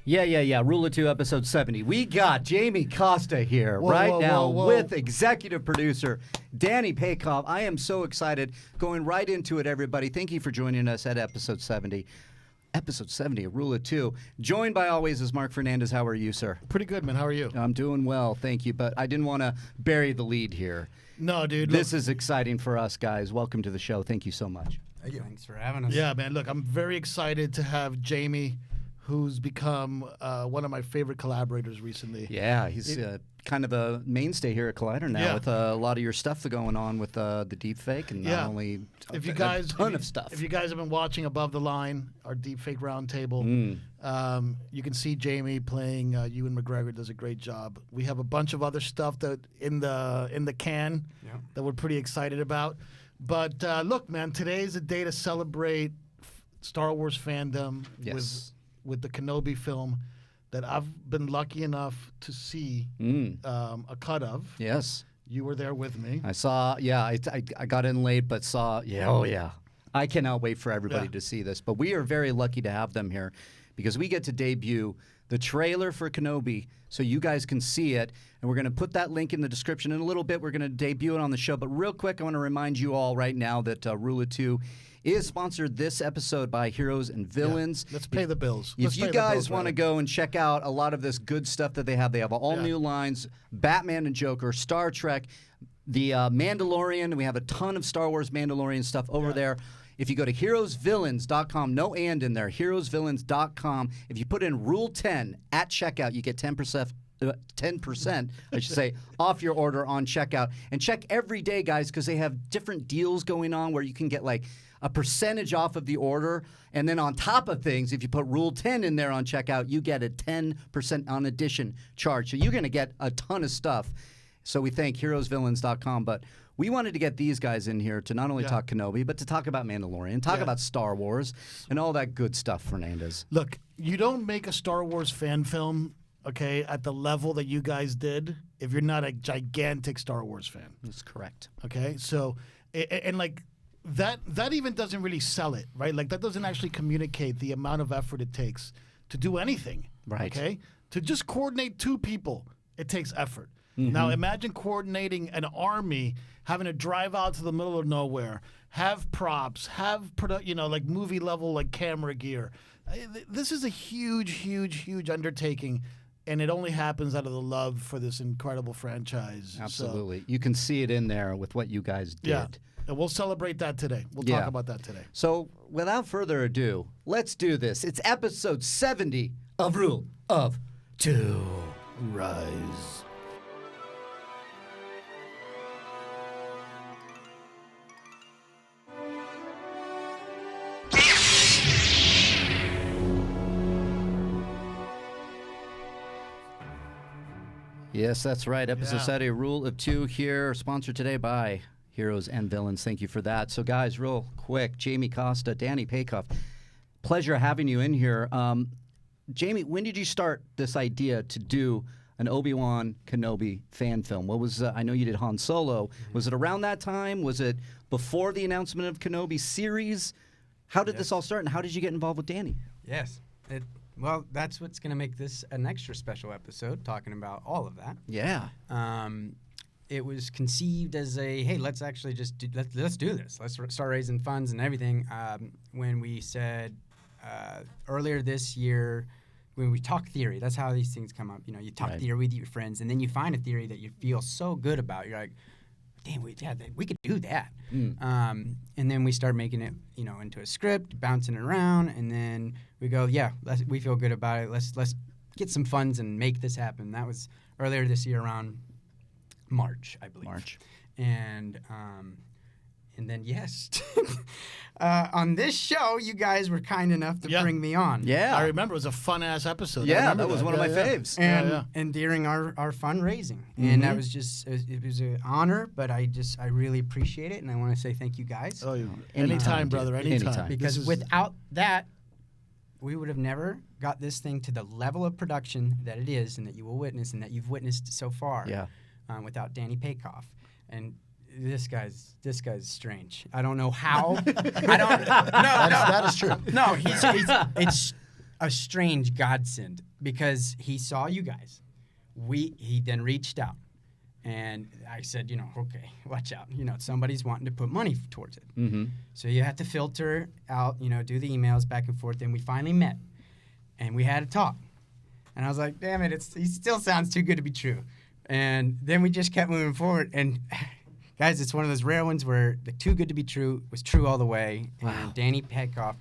Yeah. Rule of Two, episode 70. We got Jamie Costa here now with executive producer Danny Peykoff. I am so excited. Going right into it, everybody. Thank you for joining us at episode 70. Episode 70 of Rule of Two. Joined by always is Marc Fernandez. How are you, sir? Pretty good, man. How are you? I'm doing well, thank you. But I didn't want to bury the lead here. No, dude. This is exciting for us, guys. Welcome to the show. Thank you so much. Thank you. Thanks for having us. Yeah, man. Look, I'm very excited to have Jamie, who's become one of my favorite collaborators recently. Yeah, he's kind of a mainstay here at Collider now with a lot of your stuff going on with the deepfake and not only a ton of stuff. If you guys have been watching Above the Line, our deepfake roundtable, you can see Jamie playing Ewan McGregor does a great job. We have a bunch of other stuff that in the can that we're pretty excited about. But look, man, today is a day to celebrate Star Wars fandom with the Kenobi film that I've been lucky enough to see a cut of. Yes. You were there with me. I saw, I got in late, but saw, I cannot wait for everybody to see this. But we are very lucky to have them here because we get to debut the trailer for Kenobi so you guys can see it. And we're going to put that link in the description in a little bit. We're going to debut it on the show. But real quick, I want to remind you all right now that Rule of Two is sponsored this episode by Heroes and Villains. Let's pay the bills. If you guys want to go and check out a lot of this good stuff that they have all new lines, Batman and Joker, Star Trek, the Mandalorian. We have a ton of Star Wars Mandalorian stuff over there. If you go to heroesvillains.com, no and in there, heroesvillains.com, if you put in Rule 10 at checkout, you get 10%, I should say, off your order on checkout. And check every day, guys, because they have different deals going on where you can get like a percentage off of the order. And then on top of things, if you put Rule 10 in there on checkout, you get a 10% on addition charge. So you're going to get a ton of stuff. So we thank heroesvillains.com. But we wanted to get these guys in here to not only talk Kenobi, but to talk about Mandalorian, talk about Star Wars, and all that good stuff, Fernandez. Look, you don't make a Star Wars fan film, okay, at the level that you guys did if you're not a gigantic Star Wars fan. That's correct. Okay, so, and like, that even doesn't really sell it, right? Like, that doesn't actually communicate the amount of effort it takes to do anything. Right. Okay? To just coordinate two people, it takes effort. Now, imagine coordinating an army, having to drive out to the middle of nowhere, have props, have, like movie level, like camera gear. This is a huge undertaking, and it only happens out of the love for this incredible franchise. Absolutely. So, you can see it in there with what you guys did. Yeah. And we'll celebrate that today. We'll talk about that today. So, without further ado, let's do this. It's episode 70 of Rule of Two. Rise. Yes, that's right. Episode 70, Rule of Two here, sponsored today by Heroes and Villains. Thank you for that. So, guys, real quick, Jamie Costa, Danny Peykoff, pleasure having you in here. Jamie, when did you start this idea to do an Obi-Wan Kenobi fan film? What was, I know you did Han Solo. Was it around that time? Was it before the announcement of Kenobi series? How did this all start, and how did you get involved with Danny? Yes. Well, that's what's going to make this an extra special episode, talking about all of that. Yeah. It was conceived as hey, let's actually just let's do this. Let's start raising funds and everything. When we said earlier this year, when we talk theory, that's how these things come up. You know, you talk theory with your friends, and then you find a theory that you feel so good about. You're like, damn, we could do that. And then we start making it, into a script, bouncing it around, and then we go, we feel good about it. Let's get some funds and make this happen. That was earlier this year around March, I believe. March. And then yes, on this show, you guys were kind enough to bring me on. Yeah, I remember it was a fun ass episode. Yeah, that was one of my faves. And during our fundraising, and that was just it was an honor. But I really appreciate it, and I want to say thank you guys. Oh, anytime, brother, anytime. Because without that, we would have never got this thing to the level of production that it is, and that you will witness, and that you've witnessed so far. Yeah. Without Danny Peykoff, and this guy's strange. I don't know how. That is true. No, he's it's a strange godsend because he saw you guys. He then reached out. And I said, okay, watch out. Somebody's wanting to put money towards it. Mm-hmm. So you have to filter out, do the emails back and forth. And we finally met. And we had a talk. And I was like, damn it, he still sounds too good to be true. And then we just kept moving forward. And guys, it's one of those rare ones where the too good to be true was true all the way. Wow. And Danny Peykoff,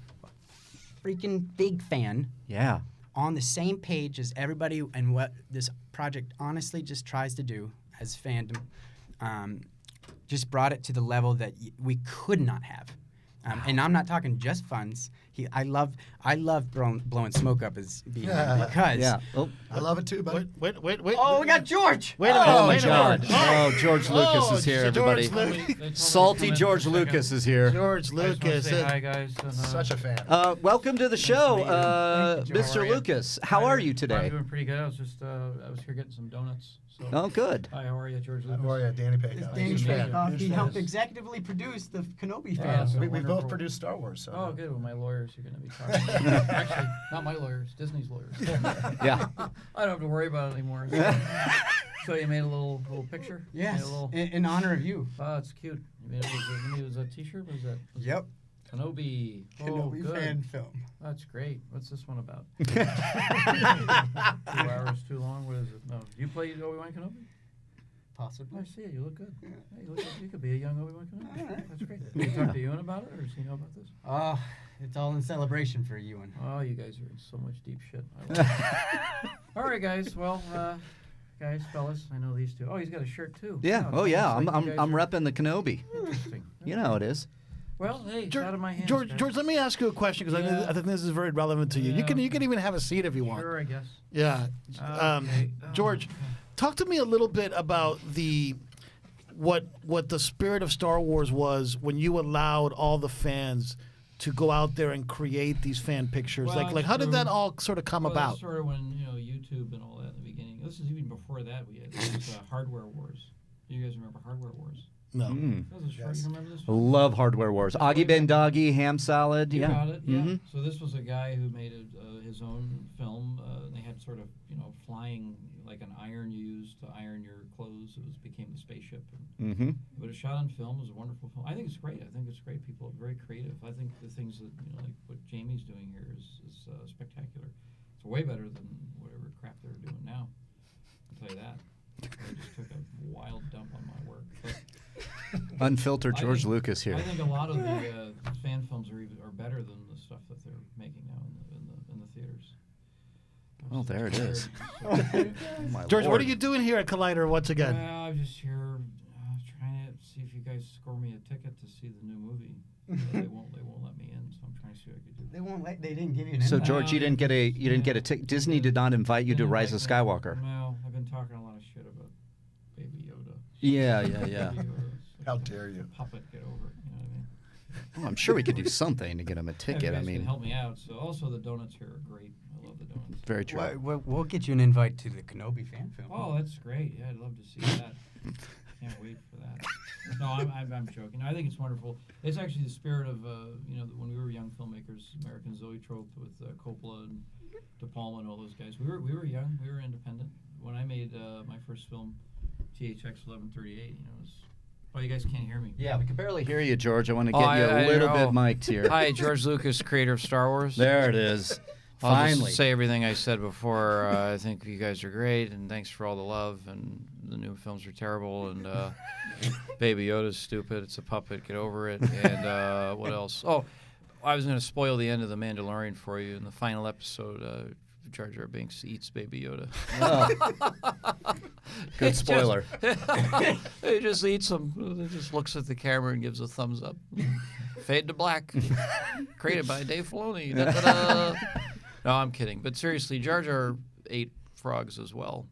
freaking big fan. Yeah. On the same page as everybody, and what this project honestly just tries to do as fandom, just brought it to the level that we could not have. And I'm not talking just funds. I love blowing smoke up as being because. Yeah. Oh. I love it too, buddy. Wait. Oh, we got George. Wait a minute. Oh, my wait a God. minute. Oh, George Lucas is here, George everybody. Lucas. Salty George Lucas is here. George Lucas. Say hi, guys. And, Such a fan. Welcome to the show, Thank you, Mr. George. Lucas. How are you I'm today? doing pretty good. I was here getting some donuts. So. Oh, good. Hi, how are you, George Lucas? How are you, Danny Peykoff? Danny Huge fan. Peykoff. Huge He fan. helped executively produce the Kenobi Yeah, Fan so Film. We both wonderful. produced Star Wars. So. Oh, good. With my lawyers, you're going to be talking. Actually, not my lawyers, Disney's lawyers. Yeah. I don't have to worry about it anymore. So you made a little picture? Yes, Made a little, in honor of you. oh, it's cute. You made it was a T-shirt? What was that? Yep. Kenobi. Oh, Kenobi good. Fan Film. That's great. What's this one about? 2 hours too long? What is it? No. Do you play Obi-Wan Kenobi? Possibly. I see it. You look good. Yeah, you look good. You could be a young Obi-Wan Kenobi. All right. That's great. Did you talk to Ewan about it, or does he know about this? Oh, it's all in celebration for Ewan. Oh, you guys are in so much deep shit. I love it. All right, guys. Well, guys, fellas, I know these two. Oh, he's got a shirt too. Yeah. Wow, Oh, it's yeah. almost like I'm you guys I'm are- repping the Kenobi. Interesting. You know how it is. Well, hey, it's out of my hands. George, guys. George, let me ask you a question because Yeah. I think this is very relevant to you. Yeah. You can even have a seat if you want. Sure, I guess. Yeah. Okay. George, talk to me a little bit about what the spirit of Star Wars was when you allowed all the fans to go out there and create these fan pictures. Well, like it's how did that true. all sort of come Well, about? that's sort of when YouTube and all that in the beginning. This is even before that. We had there was, Hardware Wars. You guys remember Hardware Wars? No. Mm. That was a short. Yes. You remember this? Love Hardware Wars. Augie Ben Doggy, ham salad. You Yeah. got it. Yeah. Mhm. So this was a guy who made his own film. They had sort of flying like an iron you used to iron your clothes. It became the spaceship. And, Mm-hmm. but it shot on film. It was a wonderful film. I think it's great. I think it's great. People are very creative. I think the things that like what Jamie's doing here is spectacular. It's way better than whatever crap they're doing now. I'll tell you that. They just took a wild dump on my work. But Unfiltered I George think- Lucas here. I think a lot of the fan films are better than the stuff that they're making now in the theaters. Oh, there it is. So, Oh, my George, what Lord. are you doing here at Collider once again? well, I'm just here trying to see if you guys score me a ticket to see the new movie. They won't let me in, so I'm trying to see what I could do. They won't let. They didn't give you an So invite. George, you didn't get a ticket. Disney did not invite you to Yeah, Rise of like, Skywalker. No, I've been talking a lot of shit about Baby Yoda. Yeah. Baby Yoda, it's How like dare you. a puppet, get over it. You know what I mean? Well, I'm sure we could do something to get him a Yeah, ticket. you I guys can mean, help me out. So also the donuts here are great. I love the donuts. very true. We'll get you an invite to the Kenobi Fan Film. Oh, that's great. Yeah, I'd love to see that. Can't wait for that. No, I'm joking. I think it's wonderful. It's actually the spirit of when we were young filmmakers, American Zoetrope with Coppola and De Palma and all those guys. We were young. We were independent. When I made my first film, THX 1138, it was. Oh, you guys can't hear me. Yeah, we can barely hear you, George. I want to Oh, get you I a little know. bit mic'd here. Hi, George Lucas, creator of Star Wars. There it is. I'll Finally. just say everything I said before. I think you guys are great, and thanks for all the love. And the new films are terrible, and Baby Yoda's stupid. It's a puppet. Get over it. And what else? Oh, I was going to spoil the end of The Mandalorian for you. In the final episode, Jar Jar Binks eats Baby Yoda. Oh. Good spoiler. He just eats him. He just looks at the camera and gives a thumbs up. Fade to black. Created by Dave Filoni. Da-da-da. No, I'm kidding. But seriously, Jar Jar ate frogs as well.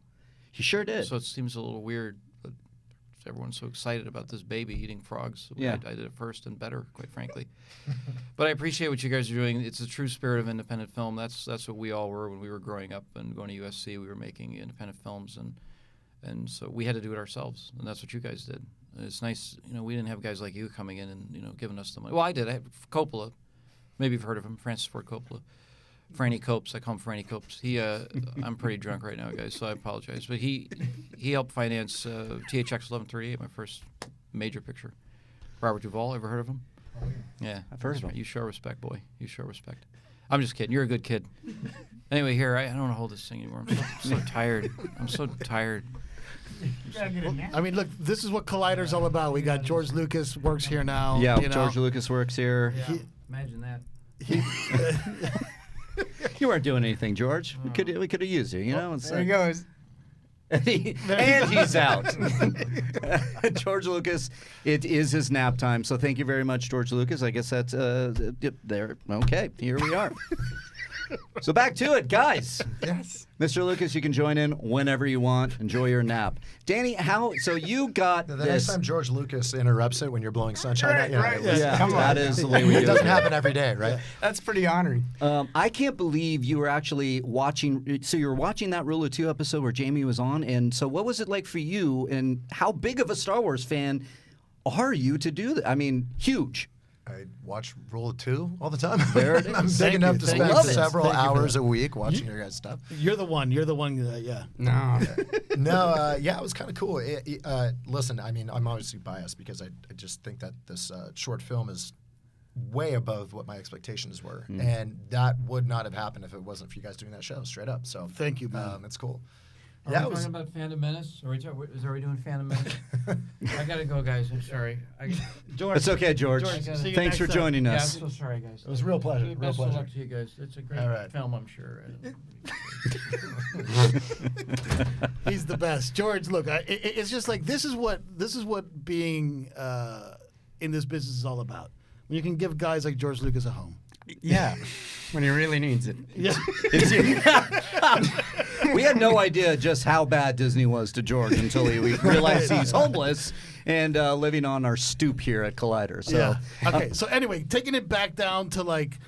He sure did. So it seems a little weird, but everyone's so excited about this baby eating frogs. Yeah. I did it first and better, quite frankly. But I appreciate what you guys are doing. It's a true spirit of independent film. That's what we all were when we were growing up and going to USC. We were making independent films, and so we had to do it ourselves, and that's what you guys did. And it's nice, we didn't have guys like you coming in and giving us the money. Well, I did. I had Coppola. Maybe you've heard of him, Francis Ford Coppola. Franny Copes. I call him Franny Copes. I'm pretty drunk right now, guys, so I apologize. But he helped finance THX 1138, my first major picture. Robert Duvall, ever heard of him? Oh, Yeah, I've heard of him. You show respect, boy. You show respect. I'm just kidding. You're a good kid. Anyway, here, I don't want to hold this thing anymore. I'm so tired. I'm so tired. I mean, look, this is what Collider's all about. We got George Lucas works here now. Yeah, you know. George Lucas works here. Yeah, imagine that. You weren't doing anything, George. We could have used you. You know. It's There he goes. and he's out. George Lucas, it is his nap time. So thank you very much, George Lucas. I guess that's there. Okay, here we are. So back to it, guys. Yes. Mr. Lucas, you can join in whenever you want. Enjoy your nap. Danny, so you got The this. next time George Lucas interrupts it when you're blowing sunshine at you, know, it was- Yeah, Come on. that is the way we do it doesn't happen every day, right? That's pretty honoring. I can't believe you were actually watching. So you were watching that Rule of Two episode where Jamie was on, and so what was it like for you? And how big of a Star Wars fan are you to do that? I mean, huge. I watch Rule of Two all the time. There it I'm is. big Thank enough you. to Thank spend you. Love it. several Thank you for hours that. a week watching your guys' stuff. You're the one. Yeah. No. No, yeah, it was kind of cool. Listen, I mean, I'm obviously biased because I just think that this short film is way above what my expectations were, and that would not have happened if it wasn't for you guys doing that show, straight up. So Thank you, man. it's cool. Are we talking about Phantom Menace? Are we doing Phantom Menace? I gotta go, guys. I'm sorry. George. It's okay, George. George, see you Thanks next for time. joining Yeah, I'm us. so sorry, guys. It was a real pleasure. Real Best of pleasure. luck to you guys. It's a great All right. film, I'm sure. He's the best. George, look, it's just like this is what being in this business is all about. When you can give guys like George Lucas a home. Yeah. When he really needs it. Yeah. We had no idea just how bad Disney was to George until we realized he's homeless and living on our stoop here at Collider. So, Yeah. Okay. So anyway, taking it back down to like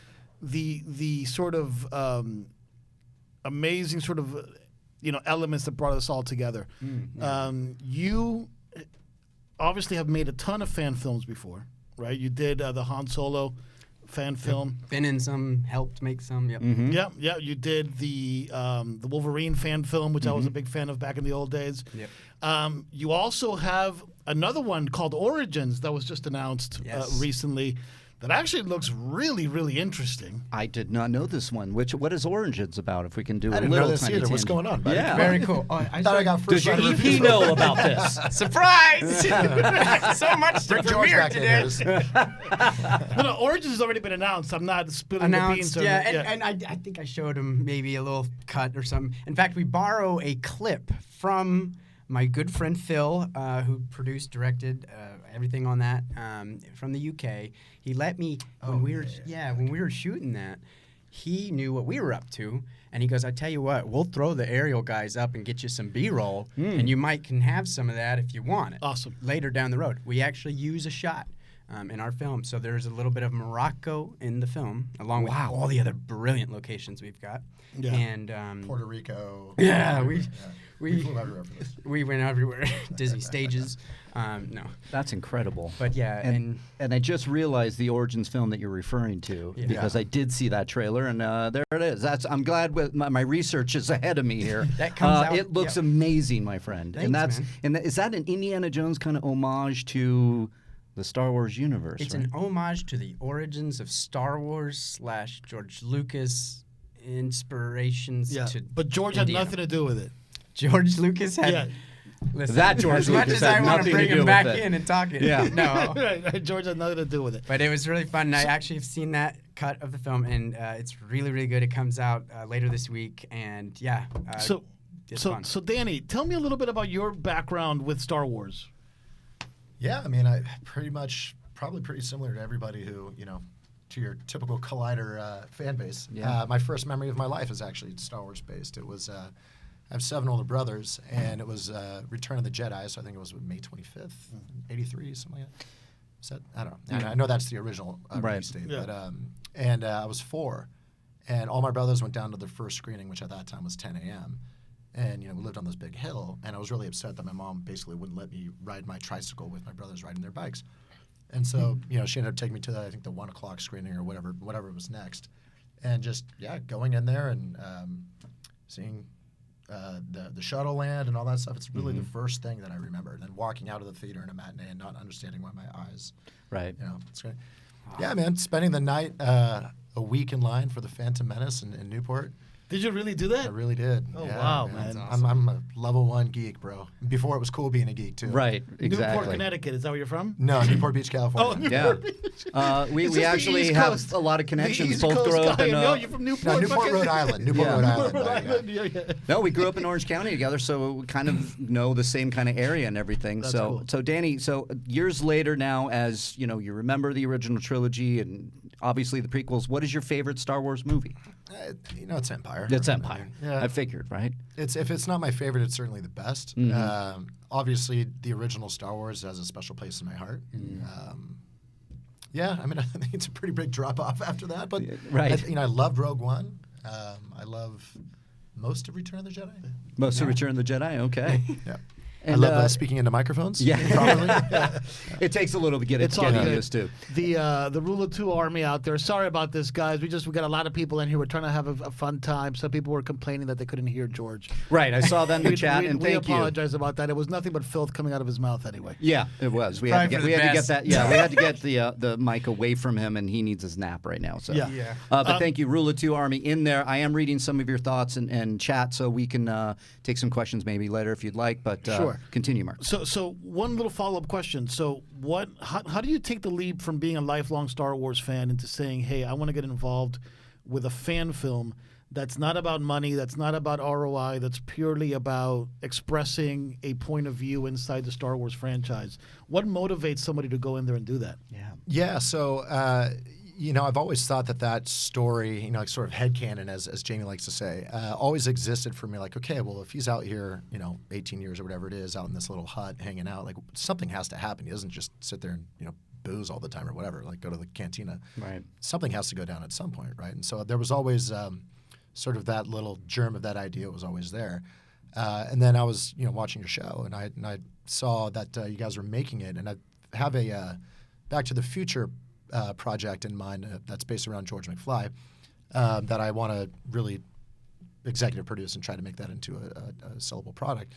the sort of amazing sort of elements that brought us all together. You obviously have made a ton of fan films before, right? You did the Han Solo fan film. Been in some, helped make some. Yep. Yeah. You did the Wolverine fan film, which I was a big fan of back in the old days. Yep. You also have another one called Origins that was just announced Yes. recently. That actually looks really, really interesting. I did not know this one. What is Origins about? If we can do I a didn't little know this tiny either. What's tangent. going on, buddy? Yeah. Very cool. Oh, I thought I got first Does your right EP review. know about this? Surprise! so much to Bring George premiere back in today. here. No, Origins has already been announced. I'm not spilling the beans. Announced, and I think I showed him maybe a little cut or something. In fact, we borrow a clip from my good friend Phil, who produced, directed everything on that from the UK. He let me when we were shooting that. He knew what we were up to, and he goes, "I tell you what, we'll throw the aerial guys up and get you some B-roll, and you might can have some of that if you want it." Awesome. Later down the road, we actually use a shot in our film, so there's a little bit of Morocco in the film, along with all the other brilliant locations we've got. Yeah. And Puerto Rico. yeah, we flew everywhere for this. we went everywhere, Disney stages. No, That's incredible. but yeah, and And I just realized the Origins film that you're referring to because I did see that trailer, and there it is. I'm glad with my research is ahead of me here. That comes out- It looks yep. amazing, my friend. Thanks, and that's man. is that an Indiana Jones kind of homage to the Star Wars universe? it's right? an homage to the origins of Star Wars / George Lucas inspirations. Yeah, to but George had Indiana. nothing to do with it. George Lucas had. Yeah. Listen, That George as much Lucas as had I want nothing to bring to do him back with it. in and talk it, Yeah. no. George had nothing to do with it. But it was really fun. And I actually have seen that cut of the film, and it's really, really good. It comes out later this week, and yeah. It's fun. So Danny, tell me a little bit about your background with Star Wars. Yeah, I mean, I probably pretty similar to everybody who, to your typical Collider fan base. Yeah. My first memory of my life is actually Star Wars based. It was, I have 7 older brothers, and it was Return of the Jedi, so I think it was May 25th, 83, something like that. Is that, I don't know. And I know that's the original release date. Yeah. But, and I was 4, and all my brothers went down to their first screening, which at that time was 10 a.m., and, we lived on this big hill, and I was really upset that my mom basically wouldn't let me ride my tricycle with my brothers riding their bikes. And so, she ended up taking me to, I think, the 1 o'clock screening or whatever was next. and just going in there and seeing the shuttle land and all that stuff. It's really the first thing that I remember. And then walking out of the theater in a matinee and not understanding why my eyes, it's great. Yeah, man, spending the night a week in line for the Phantom Menace in Newport. Did you really do that? I really did. Oh, yeah, wow, man. I'm a level 1 geek, bro. Before it was cool being a geek, too. Right, exactly. Newport, Connecticut. Is that where you're from? No, Newport Beach, California. Newport Yeah. Beach. We It's just actually the East have Coast. a lot of The connections. East Both Coast grew up guy. in No, you're from Newport. No, Newport, Rhode Island. Newport, Rhode Island. Rhode right, yeah. Island. Yeah. No, we grew up in Orange County together, so we kind of know the same kind of area and everything. That's so, cool. so Danny, years later now, as you know, you remember the original trilogy and obviously the prequels. What is your favorite Star Wars movie? It's Empire. It's Empire. Yeah. I figured, right? If it's not my favorite, it's certainly the best. Obviously, the original Star Wars has a special place in my heart. Yeah, I mean, I think it's a pretty big drop off after that. But Right. I loved Rogue One. I love most of Return of the Jedi. Most of Return of the Jedi. Okay. Yeah. And, I love speaking into microphones. yeah. Properly. It takes a little to get It's all getting good. used to. The Rule of Two Army out there. Sorry about this, guys. We got a lot of people in here. We're trying to have a fun time. Some people were complaining that they couldn't hear George. Right. I saw that in the chat, and we thank you. apologize about that. It was nothing but filth coming out of his mouth anyway. Yeah, it was. We had to Probably get, for the get best. that. Yeah, we had to get the mic away from him, and he needs his nap right now. So Yeah. But thank you, Rule of Two Army, in there. I am reading some of your thoughts and chat, so we can take some questions maybe later if you'd like. But Sure. Continue, Mark. So one little follow-up question. So how do you take the leap from being a lifelong Star Wars fan into saying, hey, I want to get involved with a fan film that's not about money, that's not about ROI, that's purely about expressing a point of view inside the Star Wars franchise? What motivates somebody to go in there and do that? Yeah, so I've always thought that story, like sort of headcanon, as Jamie likes to say, always existed for me. Like, okay, well, if he's out here, 18 years or whatever it is, out in this little hut hanging out, like something has to happen. He doesn't just sit there and booze all the time or whatever. Like go to the cantina. Right. Something has to go down at some point, right? And so there was always sort of that little germ of that idea was always there. And then I was watching your show, and I saw that you guys were making it, and I have a Back to the Future project in mind that's based around George McFly that I want to really executive produce and try to make that into a sellable product.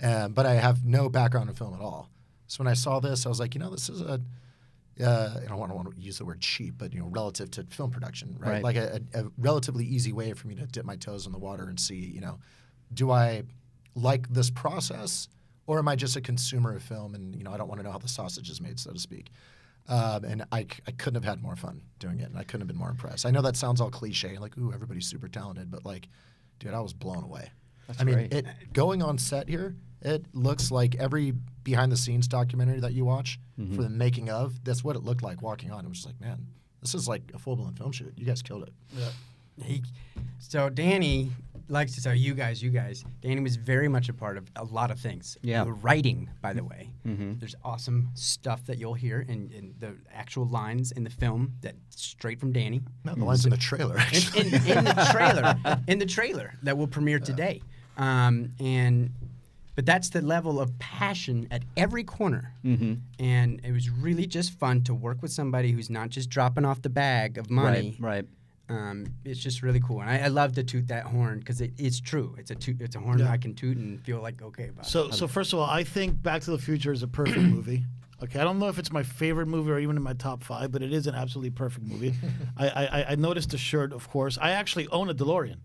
But I have no background in film at all. So when I saw this, I was like, this is I don't want to use the word cheap, but relative to film production, right? Like a relatively easy way for me to dip my toes in the water and see, do I like this process, or am I just a consumer of film and I don't want to know how the sausage is made, so to speak. And I couldn't have had more fun doing it, and I couldn't have been more impressed. I know that sounds all cliche, like, ooh, everybody's super talented, but like, dude, I was blown away. I mean, going on set here, it looks like every behind-the-scenes documentary that you watch for the making of, that's what it looked like walking on. It was just like, man, this is like a full-blown film shoot. You guys killed it. Yeah. So Danny likes to tell you guys, Danny was very much a part of a lot of things. Yeah. The writing, by the way. There's awesome stuff that you'll hear in the actual lines in the film that's straight from Danny. No, the line's in the trailer, actually. In the trailer that will premiere today. But that's the level of passion at every corner. And it was really just fun to work with somebody who's not just dropping off the bag of money. Right. It's just really cool, and I love to toot that horn because it's true. It's a horn I can toot and feel like okay about. So first of all, I think Back to the Future is a perfect movie. Okay, I don't know if it's my favorite movie or even in my top 5, but it is an absolutely perfect movie. I noticed the shirt, of course. I actually own a DeLorean.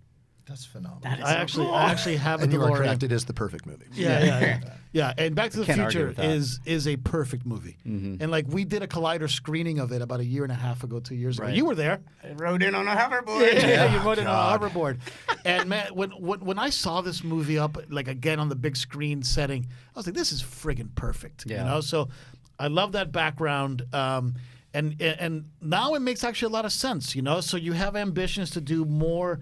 That's phenomenal. That is I so cool. actually have a And you DeLorean. are correct. It is the perfect movie. Yeah. And Back to the Can't argue Future with that. is a perfect movie. And like we did a Collider screening of it about a year and a half ago, 2 years ago. Right. You were there. I rode in on a hoverboard. Yeah, you rode in on a hoverboard. And man, when I saw this movie up like again on the big screen setting, I was like, this is friggin' perfect. Yeah. So I love that background. And now it makes actually a lot of sense. So you have ambitions to do more.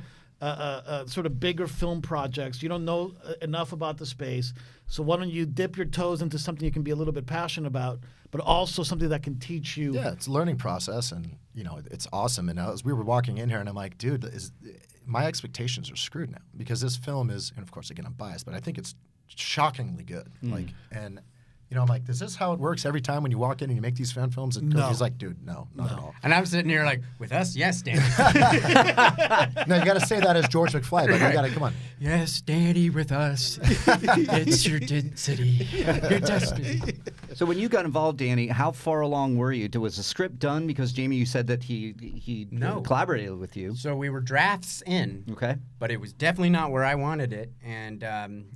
Sort of bigger film projects. You don't know enough about the space, so why don't you dip your toes into something you can be a little bit passionate about, but also something that can teach you. Yeah, it's a learning process, and it's awesome. And as we were walking in here, and I'm like, dude, my expectations are screwed now because this film is, and of course, again, I'm biased, but I think it's shockingly good. And I'm like, is this how it works every time when you walk in and you make these fan films? And No. he's like, dude, no, not at all. And I'm sitting here like, with us, yes, Danny. No, you got to say that as George McFly, but you got to, come on. Yes, Danny, with us. It's your density, your destiny. So when you got involved, Danny, how far along were you? Was the script done? Because Jamie, you said that he No. collaborated with you. So we were drafts in. Okay. But it was definitely not where I wanted it, and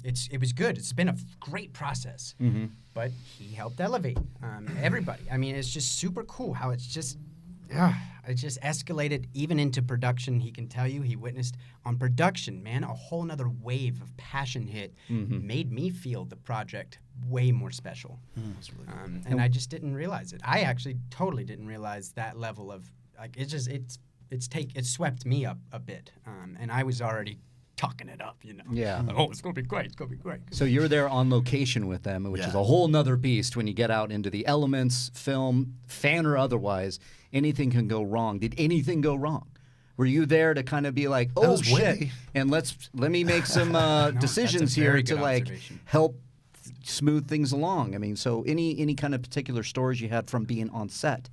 it was good. It's been a great process, but he helped elevate everybody. I mean, it's just super cool how it just escalated even into production. He can tell you he witnessed on production, man, a whole nother wave of passion hit, made me feel the project way more special. And I just didn't realize it. I actually totally didn't realize that level of like it swept me up a bit, and I was already talking it up, Yeah. Oh, it's gonna be great. It's gonna be great. So you're there on location with them, which is a whole nother beast when you get out into the elements, film, fan or otherwise. Anything can go wrong. Did anything go wrong? Were you there to kind of be like, oh was shit, windy. and let me make some decisions that's a here very to good like observation. help smooth things along? I mean, so any kind of particular stories you had from being on set?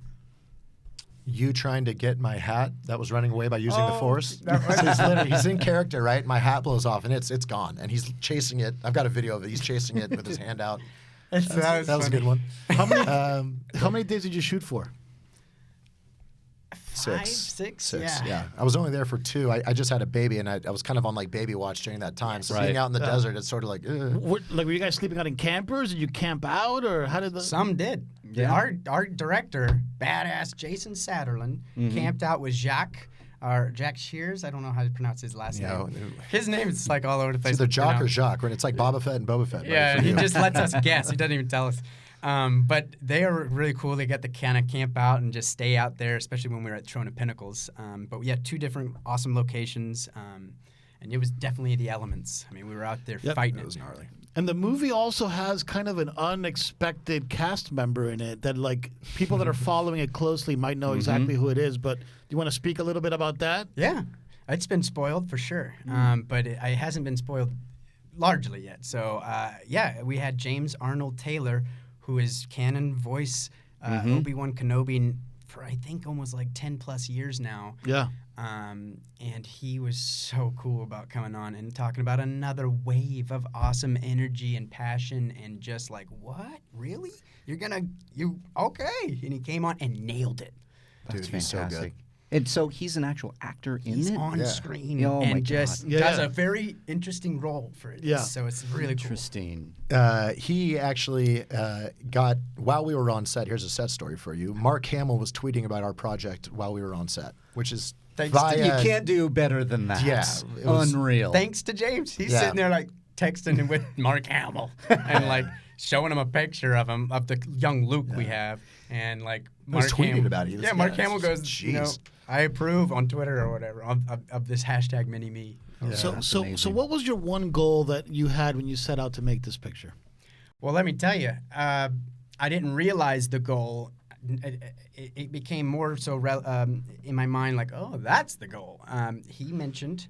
You trying to get my hat that was running away by using the Force? that was- He's in character, right? My hat blows off, and it's gone. And he's chasing it. I've got a video of it. He's chasing it with his hand out. That was a good one. How many days did you shoot for? 6. 6, Yeah. I was only there for 2. I just had a baby, and I was kind of on like baby watch during that time. So Right. being out in the desert, it's sort of like, ugh. Were you guys sleeping out in campers? Did you camp out, or how did the? Some did. Yeah. Our director, badass Jason Satterlin, camped out with Jack Shears. I don't know how to pronounce his last Yeah, name. His name is like all over the place. It's either Jock you know. or Jacques, right? It's like Boba Fett and Boba Fett. right, Yeah, for he you. just lets us guess. He doesn't even tell us. But they are really cool. They get to kind of camp out and just stay out there, especially when we were at Throne of Pinnacles. But we had 2 different awesome locations, and it was definitely the elements. I mean, we were out there fighting It it. was gnarly. And the movie also has kind of an unexpected cast member in it that, like, people that are following it closely might know exactly who it is. But do you want to speak a little bit about that? Yeah, it's been spoiled for sure, but it hasn't been spoiled largely yet. So, we had James Arnold Taylor, who is canon voice Obi-Wan Kenobi for, I think, almost like 10 plus years now. Yeah. And he was so cool about coming on and talking about another wave of awesome energy and passion and just like, what? Really? Okay. And he came on and nailed it. That's Dude, he's so good. fantastic. And so he's an actual actor in He's it? on Yeah. screen Oh my and just God. does Yeah. a very interesting role for it. Yeah. So it's really cool. Interesting. He actually got, while we were on set, here's a set story for you. Mark Hamill was tweeting about our project while we were on set, which is You can't do better than that. Yeah, it was- Unreal. Thanks to James. He's Yeah. sitting there like texting with Mark Hamill and like showing him a picture of him, of the young Luke we have. And like was Mark tweeting Hamill, about it. He was- Yeah, Mark yeah, Hamill goes, jeez. I approve on Twitter or whatever of this hashtag mini me. So that's so amazing. what was your one goal that you had when you set out to make this picture? Well, let me tell you, I didn't realize the goal. It became more so in my mind, like, oh, that's the goal. He mentioned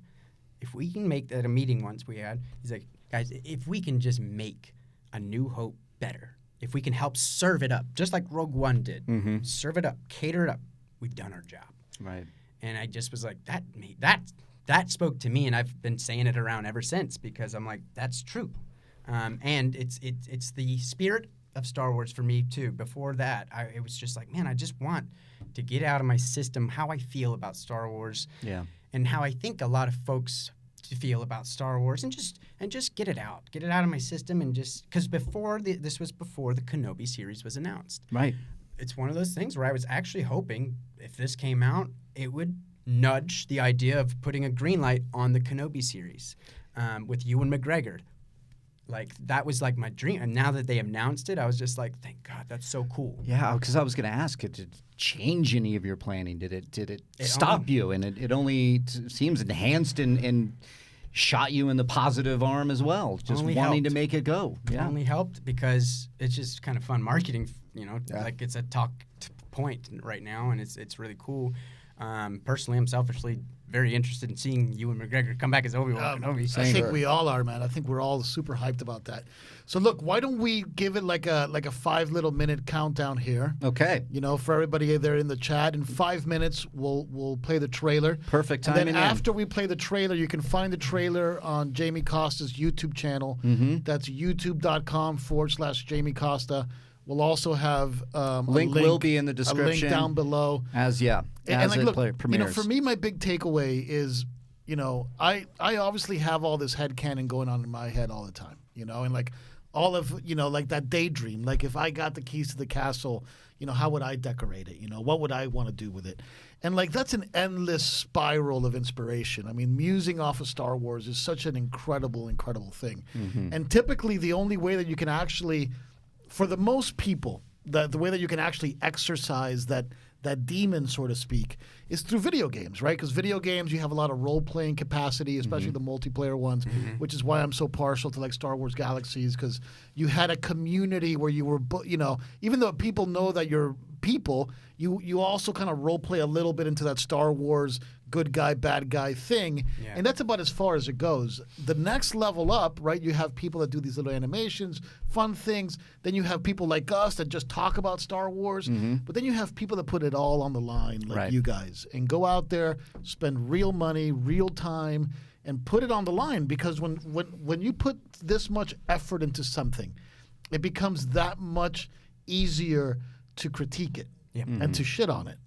if we can make that a meeting once we had, he's like, guys, if we can just make A New Hope better, if we can help serve it up, just like Rogue One did, serve it up, cater it up, we've done our job. Right. And I just was like, that spoke to me, and I've been saying it around ever since because I'm like, that's true. And it's the spirit of Star Wars for me too. Before that, it was just like, man, I just want to get out of my system how I feel about Star Wars, Yeah. and how I think a lot of folks feel about Star Wars, and just get it out of my system, and just because this was before the Kenobi series was announced. Right. It's one of those things where I was actually hoping if this came out, it would nudge the idea of putting a green light on the Kenobi series with Ewan McGregor. Like, that was like my dream. And now that they announced it, I was just like, thank God, that's so cool. Yeah, because I was going to ask, did it change any of your planning? Did it stop you? And it only seems enhanced and shot you in the positive arm as well, just Only wanting to helped. make it go. Yeah. Only helped because it's just kind of fun marketing, like it's a talk point right now, and it's really cool. Personally, I'm selfishly very interested in seeing Ewan McGregor come back as Obi-Wan Kenobi. I think we all are, man. I think we're all super hyped about that. So look, why don't we give it like a 5 little minute countdown here? Okay. You know, for everybody there in the chat, in 5 minutes we'll play the trailer. Perfect And timing. then after we play the trailer, you can find the trailer on Jamie Costa's YouTube channel. That's youtube.com/Jamie Costa. We'll also have Link will be in the A description. link down below. As And it like, look, premieres. for me, my big takeaway is, I obviously have all this headcanon going on in my head all the time, and like all of, like that daydream. Like if I got the keys to the castle, how would I decorate it? What would I want to do with it? And like that's an endless spiral of inspiration. I mean, musing off of Star Wars is such an incredible, incredible thing. And typically the only way that you can actually, for the most people, the way that you can actually exercise that demon, so to speak, is through video games, right? Because video games, you have a lot of role-playing capacity, especially the multiplayer ones, which is why I'm so partial to like Star Wars Galaxies, because you had a community where you were, even though people know that you're people, you also kind of role-play a little bit into that Star Wars good guy, bad guy thing. Yeah. And that's about as far as it goes. The next level up, right, you have people that do these little animations, fun things. Then you have people like us that just talk about Star Wars. But then you have people that put it all on the line, like you guys, and go out there, spend real money, real time, and put it on the line. Because when you put this much effort into something, it becomes that much easier to critique it and to shit on it.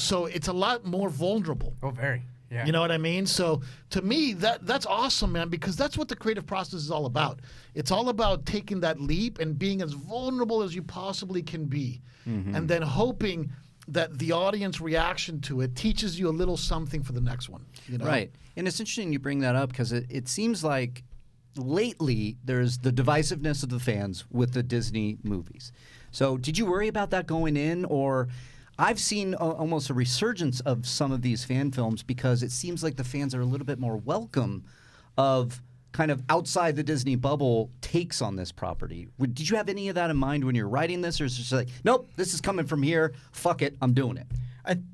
So it's a lot more vulnerable. Oh, very. Yeah. You know what I mean? So to me, that's awesome, man, because that's what the creative process is all about. It's all about taking that leap and being as vulnerable as you possibly can be, and then hoping that the audience reaction to it teaches you a little something for the next one. Right. And it's interesting you bring that up because it seems like lately there's the divisiveness of the fans with the Disney movies. So did you worry about that going in, or... I've seen almost a resurgence of some of these fan films because it seems like the fans are a little bit more welcome of kind of outside the Disney bubble takes on this property. Did you have any of that in mind when you're writing this, or is it just like, nope, this is coming from here, fuck it, I'm doing it?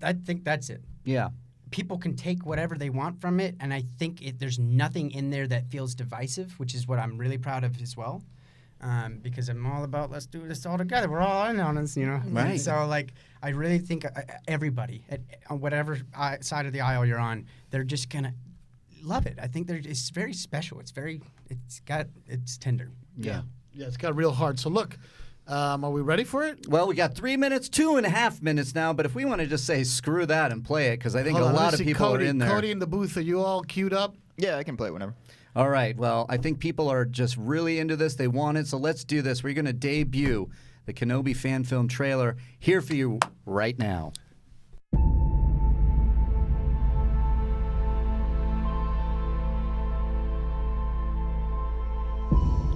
I think that's it. Yeah. People can take whatever they want from it, and I think there's nothing in there that feels divisive, which is what I'm really proud of as well. Because I'm all about let's do this all together. We're all in on this, Right. And so, like, I really think everybody, on whatever side of the aisle you're on, they're just gonna love it. I think it's very special. It's tender. Yeah, it's got real heart. So look, are we ready for it? Well, we got 3 minutes, 2.5 minutes now, but if we want to just say screw that and play it, because I think Hold on, a let me lot of see people Cody, are in there. Cody in the booth, are you all queued up? Yeah, I can play it whenever. All right. Well, I think people are just really into this. They want it. So let's do this. We're going to debut the Kenobi Fan Film trailer here for you right now.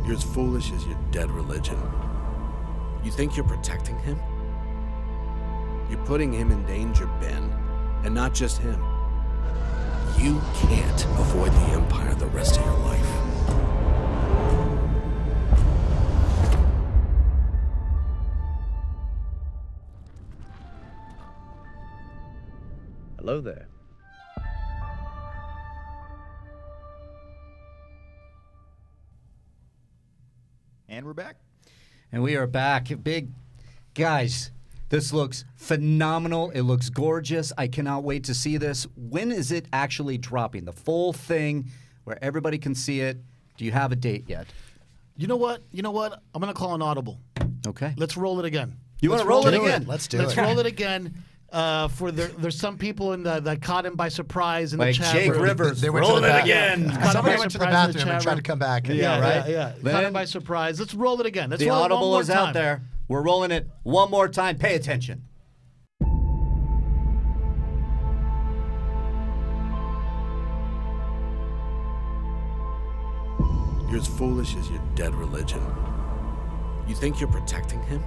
You're as foolish as your dead religion. You think you're protecting him? You're putting him in danger, Ben. And not just him. You can't avoid the Empire the rest of your life. Hello there. And we're back. And we are back. Big guys, this looks phenomenal. It looks gorgeous. I cannot wait to see this. When is it actually dropping? The full thing where everybody can see it. Do you have a date yet? You know what? I'm going to call an audible. Okay. Let's roll it again. You want to roll it again? Let's do Let's it. roll it again. There's some people that caught him by surprise in the Like chat Jake room. Rivers. They went to Roll the it bath- again. Caught him Somebody by went to the surprise in bathroom and chat tried room. to come back. Yeah. Caught Then- him by surprise. Let's roll it again. Let's The roll it one audible more is out time. there. We're rolling it one more time. Pay attention. You're as foolish as your dead religion. You think you're protecting him?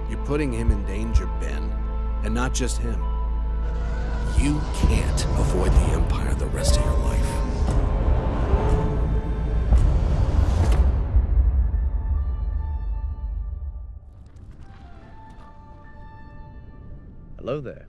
You're putting him in danger, Ben. And not just him. You can't avoid the Empire the rest of your life. Hello there.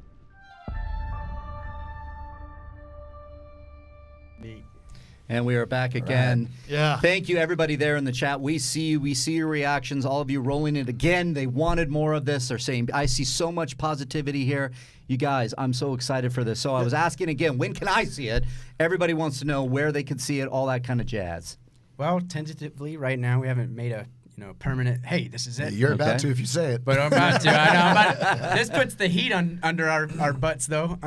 And we are back again. Yeah. Thank you, everybody there in the chat. We see you. We see your reactions. All of you rolling it again. They wanted more of this. They're saying, I see so much positivity here. You guys, I'm so excited for this. So I was asking again, when can I see it? Everybody wants to know where they can see it, all that kind of jazz. Well, tentatively, right now, we haven't made a permanent, hey, this is it. You're about to if you say it. But I'm about to. I know. This puts the heat under our butts, though.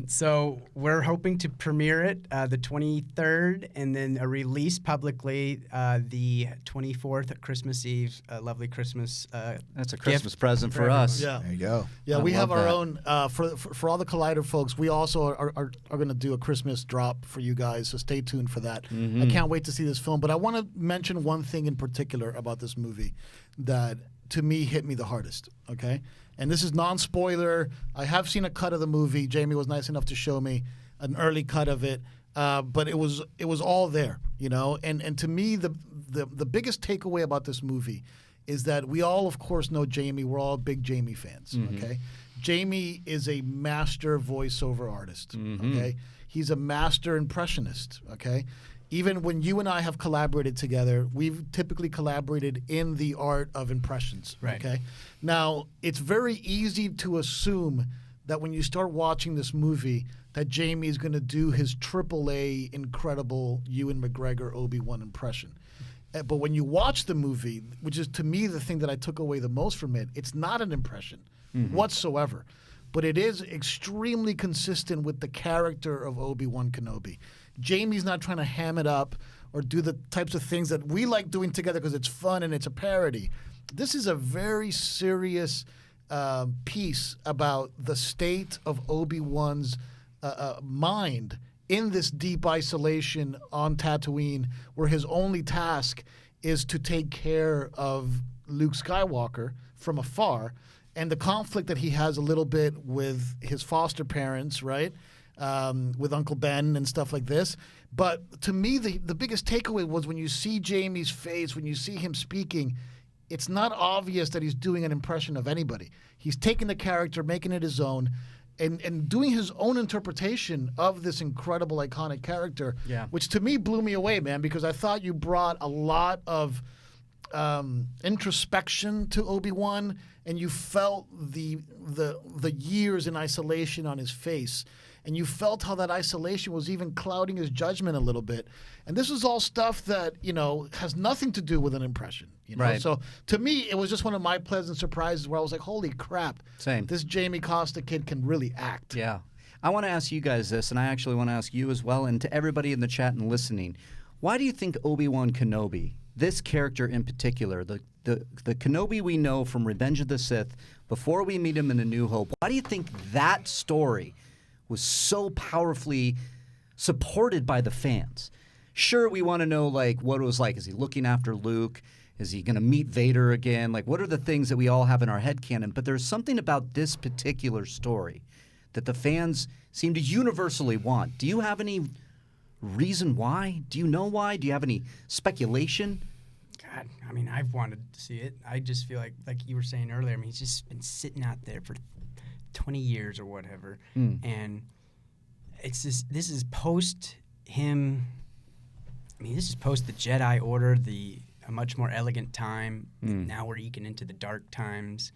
So we're hoping to premiere it the 23rd, and then a release publicly the 24th at Christmas Eve. A lovely Christmas. That's a Christmas gift present for us. Yeah. There you go. Yeah, I we have love our that. own for all the Collider folks. We also are going to do a Christmas drop for you guys, so stay tuned for that. I can't wait to see this film. But I want to mention one thing in particular about this movie that to me hit me the hardest. Okay, and this is non-spoiler. I have seen a cut of the movie. Jamie was nice enough to show me an early cut of it, but it was all there, And to me, the biggest takeaway about this movie is that we all, of course, know Jamie. We're all big Jamie fans. Okay, Jamie is a master voiceover artist. Okay, he's a master impressionist. Okay. Even when you and I have collaborated together, we've typically collaborated in the art of impressions. Right. Okay. Now, it's very easy to assume that when you start watching this movie, that Jamie is going to do his AAA incredible Ewan McGregor Obi-Wan impression. But when you watch the movie, which is to me the thing that I took away the most from it, it's not an impression whatsoever. But it is extremely consistent with the character of Obi-Wan Kenobi. Jamie's not trying to ham it up or do the types of things that we like doing together because it's fun and it's a parody. This is a very serious piece about the state of Obi-Wan's mind in this deep isolation on Tatooine, where his only task is to take care of Luke Skywalker from afar, and the conflict that he has a little bit with his foster parents, right? With Uncle Ben and stuff like this. But to me, the biggest takeaway was when you see Jamie's face, when you see him speaking, it's not obvious that he's doing an impression of anybody. He's taking the character, making it his own, and doing his own interpretation of this incredible, iconic character, which to me blew me away, man, because I thought you brought a lot of introspection to Obi-Wan, and you felt the years in isolation on his face. And you felt how that isolation was even clouding his judgment a little bit. And this is all stuff that, has nothing to do with an impression. Right. So to me, it was just one of my pleasant surprises where I was like, holy crap. Same. This Jamie Costa kid can really act. Yeah. I want to ask you guys this, and I actually want to ask you as well, and to everybody in the chat and listening. Why do you think Obi-Wan Kenobi, this character in particular, the Kenobi we know from Revenge of the Sith, before we meet him in A New Hope, why do you think that story was so powerfully supported by the fans? Sure, we want to know what it was like. Is he looking after Luke? Is he going to meet Vader again? What are the things that we all have in our headcanon? But there's something about this particular story that the fans seem to universally want. Do you have any reason why? Do you know why? Do you have any speculation? God, I've wanted to see it. I just feel like you were saying earlier, he's just been sitting out there for 20 years or whatever, and it's this is post him. This is post the Jedi Order, a much more elegant time. Now we're eking into the dark times,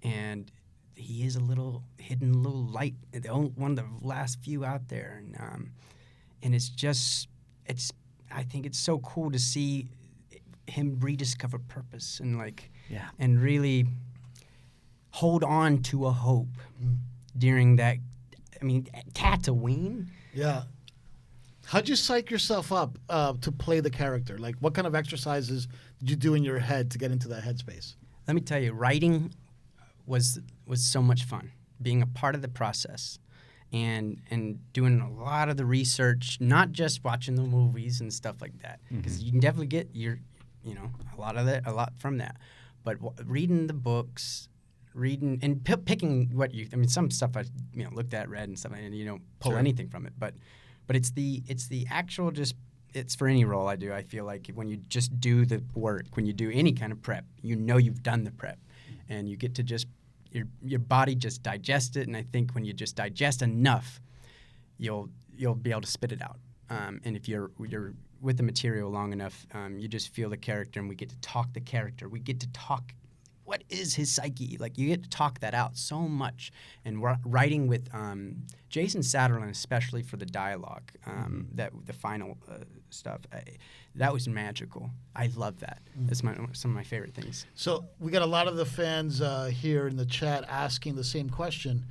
and he is a little hidden little light, one of the last few out there, and I think it's so cool to see him rediscover purpose and really hold on to a hope during that. Tatooine. Yeah. How'd you psych yourself up to play the character? What kind of exercises did you do in your head to get into that headspace? Let me tell you, writing was so much fun. Being a part of the process and doing a lot of the research, not just watching the movies and stuff like that, because you can definitely get a lot from that. But reading the books, reading and picking what some stuff I looked at, read and stuff, and you don't pull anything from it, but it's the actual it's for any role I do. I feel like when you just do the work, when you do any kind of prep, you've done the prep, and you get to just your body just digest it. And I think when you just digest enough, you'll be able to spit it out. and if you're with the material long enough, you just feel the character, and we get to talk the character. We get to talk what is his psyche. Like, you get to talk that out so much. And writing with Jason Satterlund, especially for the dialogue, that the final stuff, that was magical. I love that. That's some of my favorite things. So we got a lot of the fans here in the chat asking the same question.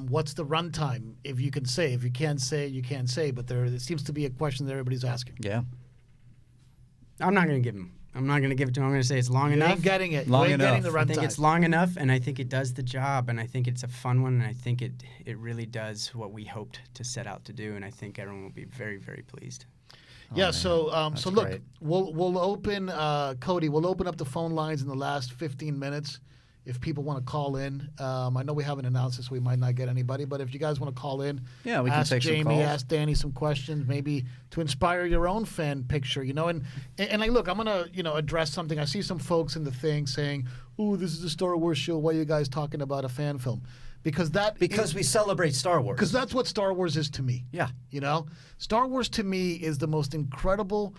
What's the runtime? If you can say, if you can't say, you can't say. But there seems to be a question that everybody's asking. Yeah. I'm not going to give him. I'm not going to give it to him. I'm going to say it's long enough. You ain't getting it. Long you ain't enough. getting the I runtime. think it's long enough, and I think it does the job, and I think it's a fun one, and I think it really does what we hoped to set out to do, and I think everyone will be very, very pleased. Yeah. man. So That's so look, great. we'll open Cody. We'll open up the phone lines in the last 15 minutes. If people want to call in, I know we haven't announced this, so we might not get anybody. But if you guys want to call in, Yeah, we can ask take some Jamie, calls. ask Danny some questions, maybe to inspire your own fan picture, you know. And like, look, I'm gonna address something. I see some folks in the thing saying, "Ooh, this is a Star Wars show. Why are you guys talking about a fan film?" Because We celebrate Star Wars. because that's what Star Wars is to me. Yeah. You know, Star Wars to me is the most incredible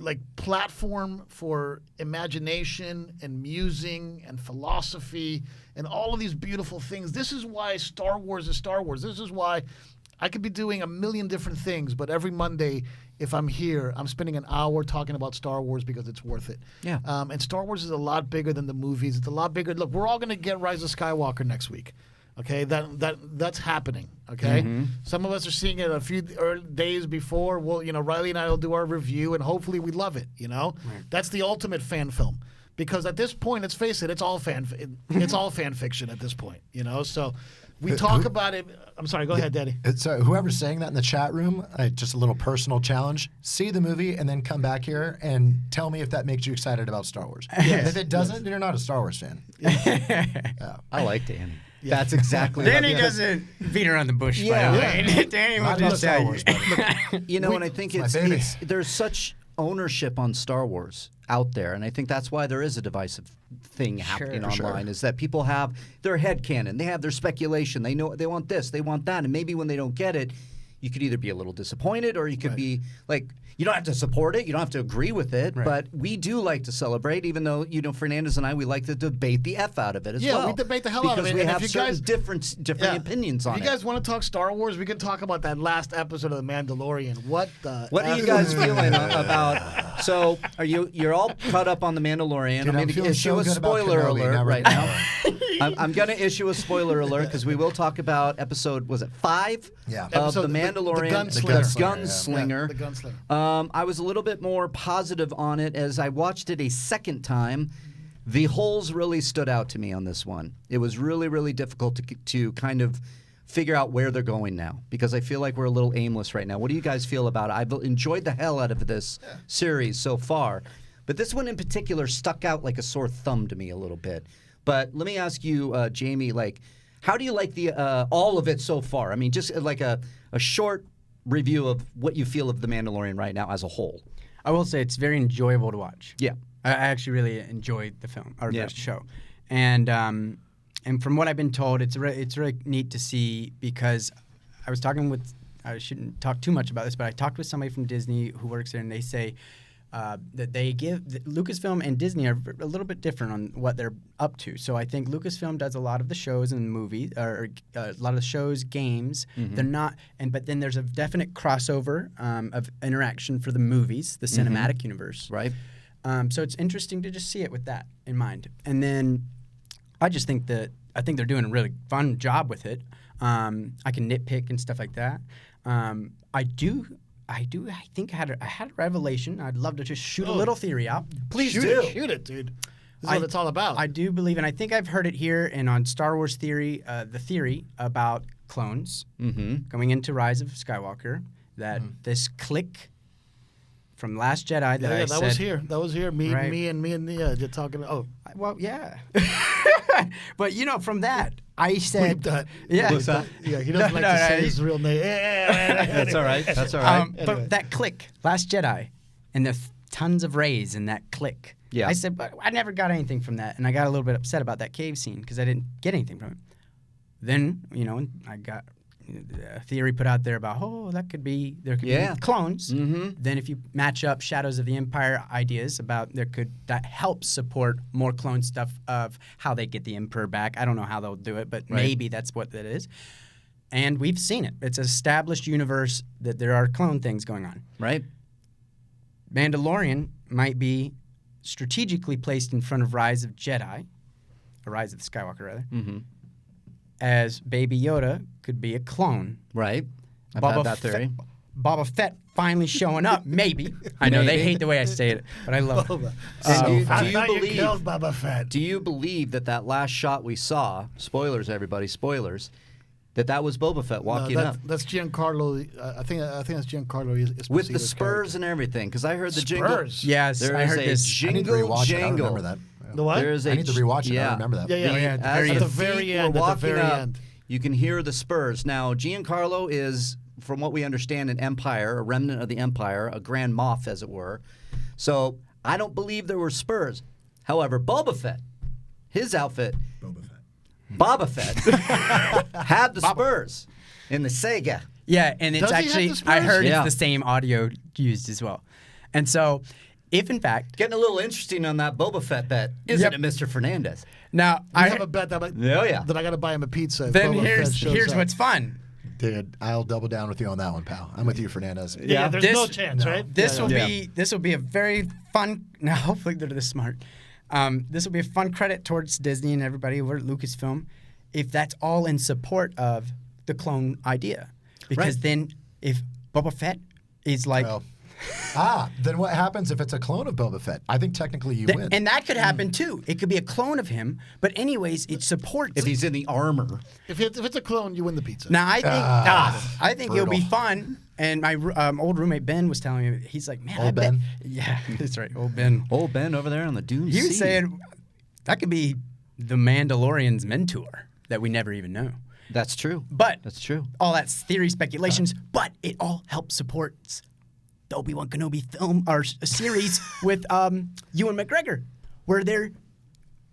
like platform for imagination and musing and philosophy and all of these beautiful things. This is why Star Wars is Star Wars. This is why I could be doing a million different things, but every Monday, if I'm here, I'm spending an hour talking about Star Wars because it's worth it. Yeah. And Star Wars is a lot bigger than the movies. It's a lot bigger. Look, we're all going to get Rise of Skywalker next week. Okay, that's happening. Okay, some of us are seeing it a few days before. Well, Reilly and I will do our review, and hopefully we love it. That's the ultimate fan film, because at this point, let's face it, it's all fan fiction at this point. So we talk about it. I'm sorry. Go ahead, Daddy. So whoever's saying that in the chat room, just a little personal challenge: see the movie and then come back here and tell me if that makes you excited about Star Wars. And if it doesn't, then you're not a Star Wars fan. I like Danny. That's exactly Danny what doesn't beat around the bush, Yeah. by the way. Danny will Not just Star say, Wars, buddy. and I think it's my baby. there's such ownership on Star Wars out there, and I think that's why there is a divisive thing happening Sure. online. Is that people have their headcanon, they have their speculation, they know they want this, they want that, and maybe when they don't get it, you could either be a little disappointed or you could be like, you don't have to support it, you don't have to agree with it, but we do like to celebrate, even though, Fernandez and I, we like to debate the F out of it as well. Yeah, we debate the hell out of it. Because we And have if you certain guys- different Yeah. opinions on If it. you guys want to talk Star Wars, we can talk about that last episode of The Mandalorian. What What are you guys feeling about? So, you're all caught up on the Mandalorian. Dude, I'm I'm going to feeling issue so a good about spoiler Kenobi alert now, right right now. I'm going to issue a spoiler alert because we will talk about episode, was it 5? Yeah. Of Episode- the the Mandalorian, Gunslinger. Gunslinger. The Gunslinger. I was a little bit more positive on it as I watched it a second time. The holes really stood out to me on this one. It was really, really difficult to kind of figure out where they're going now, because I feel like we're a little aimless right now. What do you guys feel about it? I've enjoyed the hell out of this series so far, but this one in particular stuck out like a sore thumb to me a little bit. But let me ask you, Jamie, like, how do you like the all of it so far? I mean, just like a short review of what you feel of The Mandalorian right now as a whole. I will say it's very enjoyable to watch. Yeah. I actually really enjoyed the film or Yeah. the show, and from what I've been told, it's really neat to see, because I was talking with, I shouldn't talk too much about this, but I talked with somebody from Disney who works there, and they say that Lucasfilm and Disney are a little bit different on what they're up to. So I think Lucasfilm does a lot of the shows and movies, or a lot of the shows, games. They're not, but then there's a definite crossover of interaction for the movies, the cinematic universe. Right. So it's interesting to just see it with that in mind. And then I just think I think they're doing a really fun job with it. I can nitpick and stuff like that. I think I had a revelation. I'd love to just shoot a little theory out. Please shoot do. it, shoot it, dude. This is what it's all about. I do believe, and I think I've heard it here and on Star Wars Theory, the theory about clones going into Rise of Skywalker, that this clique from Last Jedi that that was here. That was here. Me and Nia just talking. Oh, Well, yeah. But, from that, I said... bleep that. Yeah. What's that? Yeah, he doesn't like to say his real name. That's all right. That's all right. But that clique, Last Jedi, and the tons of rays in that clique. Yeah. I said, but I never got anything from that, and I got a little bit upset about that cave scene because I didn't get anything from it. Then, I got a theory put out there about, there could be clones. Then if you match up Shadows of the Empire ideas about that helps support more clone stuff of how they get the Emperor back. I don't know how they'll do it, but maybe that's what that is. And we've seen it. It's an established universe that there are clone things going on. Right. Mandalorian might be strategically placed in front of Rise of the Skywalker, rather. As Baby Yoda could be a clone. Right. I've had that theory. Boba Fett finally showing up, maybe. I know they hate the way I say it, but I love it. You killed Boba Fett. Do you believe that last shot we saw, spoilers everybody, spoilers, that was Boba Fett walking up? That's Giancarlo. I think that's Giancarlo. With the spurs and everything, because I heard the jingle. Spurs? Yes, There I is heard a this. I need to jingle rewatch it. I don't jangle. remember that. The what? There is I need to rewatch it. I yeah. don't remember that. Yeah. As At the feet very were end. At the walking very up, end. you can hear the spurs. Now, Giancarlo is, from what we understand, an Empire, a remnant of the Empire, a Grand Moff, as it were. So I don't believe there were spurs. However, Boba Fett, his outfit, Boba Fett, had the spurs in the Sega. Yeah, and it's Does he have actually, the spurs? I heard Yeah. it's the same audio used as well. And so, if in fact, Getting a little interesting on that Boba Fett bet, isn't it, Mr. Fernandez? now I I have a bet that I got to buy him a pizza. if then Boba Fett shows here's up. what's fun. Dude, I'll double down with you on that one, pal. I'm with you, Fernandez. Yeah, there's no This- chance, right? This will Yeah. be a very fun. Now, hopefully they're this smart. This will be a fun credit towards Disney and everybody over at Lucasfilm, if that's all in support of the clone idea, because then if Boba Fett is like. Well, then what happens if it's a clone of Boba Fett? I think technically you win. And that could happen too. It could be a clone of him, but anyways, it supports. If he's in the armor. If it's a clone, you win the pizza. Now I think it'll be brutal. fun. And my old roommate Ben was telling me, he's like, man, Old I bet. Ben? Yeah, that's right, old Ben. Old Ben over there on the Dune He was Sea. saying that could be the Mandalorian's mentor that we never even know. That's true. But That's true. all that's theory speculations, but it all helps supports the Obi-Wan Kenobi film or series with Ewan McGregor, where they're.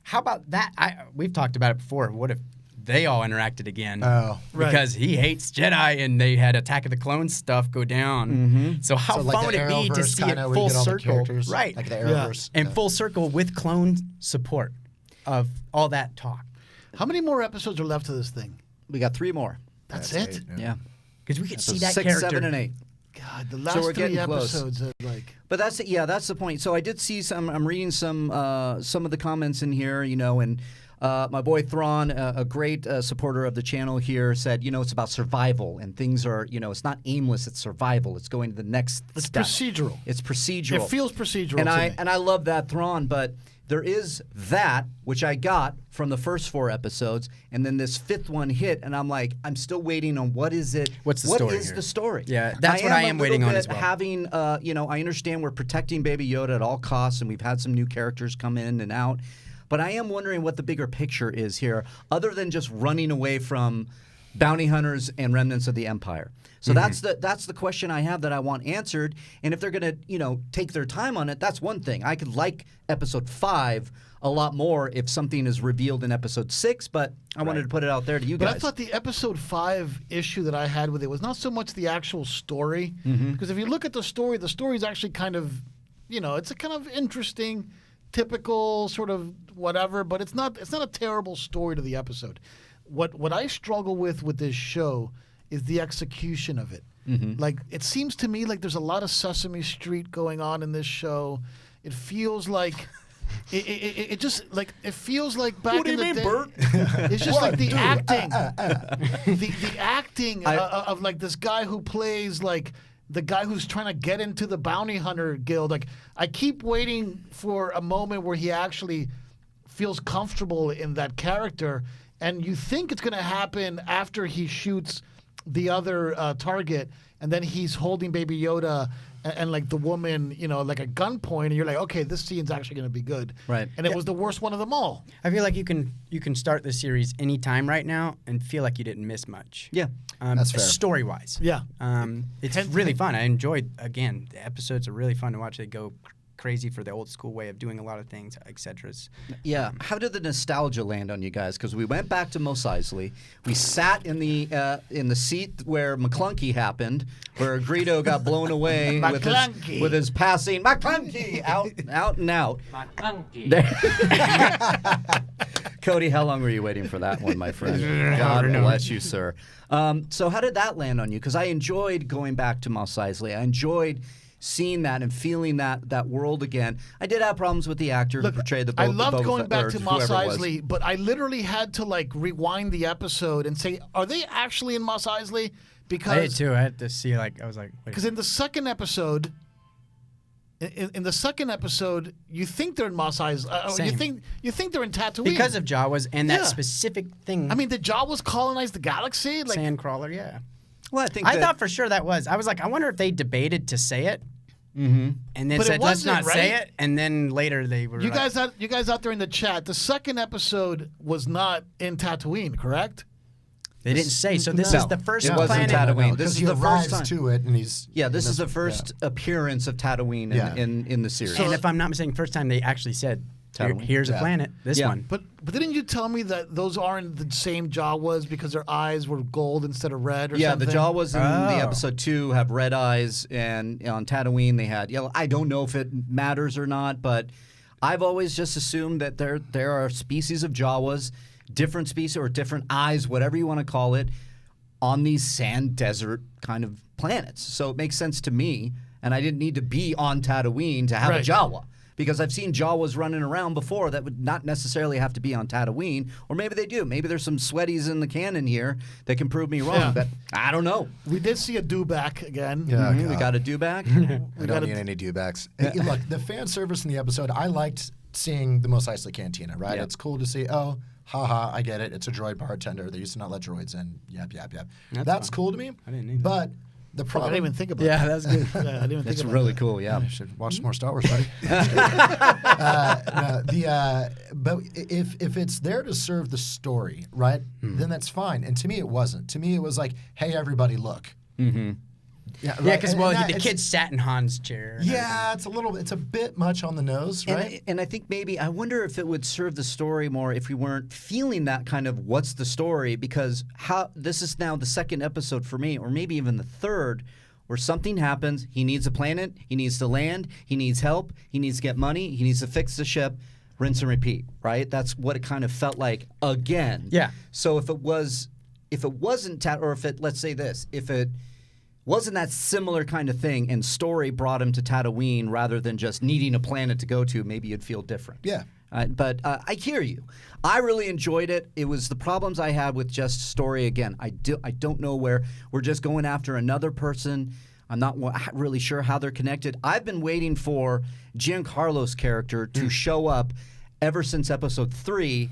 How about that? We've talked about it before. What if they all interacted again? Oh, right. Because he hates Jedi, and they had Attack of the Clones stuff go down. So how so like fun would the it be to Arrowverse see it kinda where you full get all the circle, characters, right? Like the Arrowverse. And full circle with clone support of all that talk. How many more episodes are left of this thing? We got 3 more. That's That's it? it, Yeah. Because we could So see that 6, character. 7, and 8. God, the last we're 3 getting close. episodes are like. But that's the point. So I did see some. I'm reading some of the comments in here, and my boy Thrawn, a great supporter of the channel here, said, it's about survival and things are, it's not aimless. It's survival. It's going to the next It's step. procedural. It's procedural. It feels procedural and to I me. and I love that, Thrawn. But there is that which I got from the first 4 episodes, and then this 5th one hit, and I'm like, I'm still waiting on what is it? What's the what story is here? the story? Yeah, that's what I am a waiting little on bit as well. Having, I understand we're protecting Baby Yoda at all costs, and we've had some new characters come in and out. But I am wondering what the bigger picture is here, other than just running away from bounty hunters and remnants of the Empire. So that's the question I have that I want answered. And if they're going to, take their time on it, that's one thing. I could like episode 5 a lot more if something is revealed in episode 6, but I wanted to put it out there to you But guys. I thought the episode 5 issue that I had with it was not so much the actual story, because if you look at the story is actually kind of, it's a kind of interesting, typical sort of whatever, but it's not a terrible story to the episode. What I struggle with this show is the execution of it. Like, it seems to me like there's a lot of Sesame Street going on in this show. It feels like it just like it feels like back in the day. Bert? It's just like the acting, the acting of like this guy who plays like the guy who's trying to get into the bounty hunter guild. Like, I keep waiting for a moment where he actually feels comfortable in that character, and you think it's going to happen after he shoots the other target, and then he's holding Baby Yoda and like the woman, like a gunpoint, and you're like, okay, this scene's actually going to be good. Right. And it was the worst one of them all. I feel like you can start the series anytime right now and feel like you didn't miss much. Yeah. That's fair. Story-wise. Yeah. It's really fun. I enjoyed, again, the episodes are really fun to watch. They go crazy for the old school way of doing a lot of things, etc. Yeah. How did the nostalgia land on you guys? Because we went back to Mos Eisley. We sat in the seat where McClunky happened, where Greedo got blown away with his passing McClunky out and out. Cody, how long were you waiting for that one, my friend? God bless you, sir. So how did that land on you? Because I enjoyed going back to Mos Eisley. I enjoyed seeing that and feeling that world again. I did have problems with the actor who portrayed the I loved going back to Mos whoever it was. Eisley, but I literally had to like rewind the episode and say, are they actually in Mos Eisley? Because I did too. I had to see, like, I was like, wait. Because in the second episode, you think they're in Mos Eisley. Same. You think they're in Tatooine Because of Jawas and that Yeah. specific thing. I mean, did Jawas colonize the galaxy? Like, Sandcrawler, yeah. Well, I thought for sure that was. I was like, I wonder if they debated to say it, Mm-hmm. and then But it said, let's wasn't, not say right? it, and then later they were. you like, guys out there in the chat, the second episode was not in Tatooine, correct? they didn't say. So this No, is the first it wasn't planet. Tatooine. This Because is he the first arrives time. to it, and he's This is the yeah. first appearance of Tatooine in the series. And if I'm not mistaken, first time they actually said, Tatooine. here's a Yeah. planet. This Yeah. one. But didn't you tell me that those aren't the same Jawas because their eyes were gold instead of red or Yeah, something? the Jawas in the Oh. episode 2 have red eyes, and on Tatooine they had yellow. I don't know if it matters or not, but I've always just assumed that there are species of Jawas, different species or different eyes, whatever you want to call it, on these sand desert kind of planets. So it makes sense to me, and I didn't need to be on Tatooine to have Right. a Jawa. Because I've seen Jawas running around before that would not necessarily have to be on Tatooine, or maybe they do. Maybe there's some sweaties in the canon here that can prove me wrong, Yeah. but I don't know. We did see a dewback again. Yeah. Mhm, we God. got a do back. I don't need any dewbacks. Look, the fan service in the episode, I liked seeing the Mos Eisley Cantina, right? Yeah. It's cool to see, oh, haha, I get it. It's a droid bartender. They used to not let droids in. Yep. That's cool to me. I didn't either. But the I problem... didn't even think about Yeah, that. that's good. Yeah, I didn't even That's think about really that. cool, yeah. I should watch some more Star Wars, buddy. But if it's there to serve the story, right, then that's fine. And to me, it wasn't. To me, it was like, hey, everybody, look. Mm-hmm. Yeah, right? because And that- the it's- kid sat in Han's chair. and Yeah, it's a bit much on the nose, right? And I think maybe, I wonder if it would serve the story more if we weren't feeling that kind of what's the story, because this is now the second episode for me, or maybe even the third, where something happens, he needs a planet, he needs to land, he needs help, he needs to get money, he needs to fix the ship, rinse and repeat, right? That's what it kind of felt like again. Yeah. So if it wasn't, or if it, let's say this, if it wasn't that similar kind of thing and story brought him to Tatooine rather than just needing a planet to go to, maybe you'd feel different. Yeah. But I hear you. I really enjoyed it. It was the problems I had with just story again. I don't know where we're just going after another person. I'm not really sure how they're connected. I've been waiting for Giancarlo's character to show up ever since episode 3,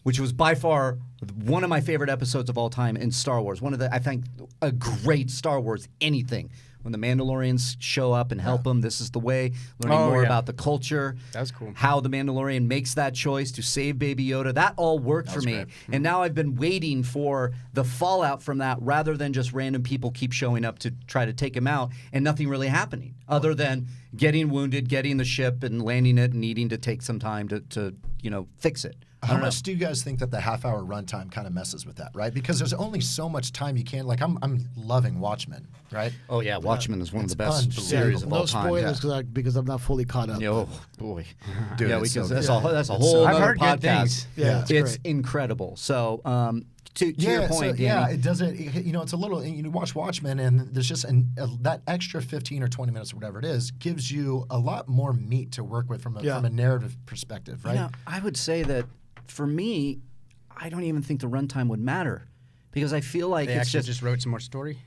which was by far one of my favorite episodes of all time in Star Wars. I think, a great Star Wars anything. When the Mandalorians show up and help him, this is the way. Learning more about the culture. That was cool. How the Mandalorian makes that choice to save Baby Yoda. That all worked for me. great. And now I've been waiting for the fallout from that rather than just random people keep showing up to try to take him out and nothing really happening other than getting wounded, getting the ship and landing it and needing to take some time to fix it. How much do you guys think that the half-hour runtime kind of messes with that, right? Because there's only so much time you can. Like, I'm loving Watchmen, right? Oh, yeah. Watchmen is one of the It's best unbelievable. series of No all time. spoilers because I'm not fully caught up. Oh, boy. Dude, yeah, it's because so that's good. a It's whole so I've other heard podcast. good things. Yeah, it's it's great. incredible. So, to your point, Danny. Yeah, it doesn't. It's a little. You watch Watchmen, and there's just that extra 15 or 20 minutes or whatever it is gives you a lot more meat to work with from a narrative perspective, right? Yeah, I would say that for me, I don't even think the runtime would matter because I feel like They it's actually just wrote some more story.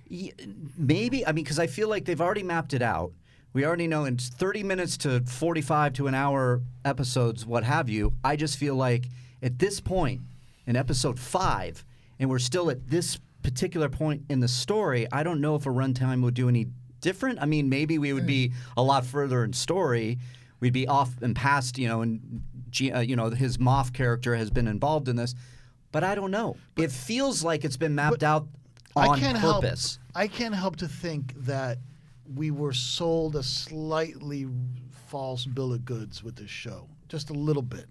maybe. I mean, because I feel like they've already mapped it out. We already know in 30 minutes to 45 to an hour episodes, what have you. I just feel like at this point in episode 5, and we're still at this particular point in the story, I don't know if a runtime would do any different. I mean, maybe we would be a lot further in story. We'd be off and past, and his Moff character has been involved in this, but I don't know. It feels like it's been mapped out on purpose. I can't help to think that we were sold a slightly false bill of goods with this show, just a little bit.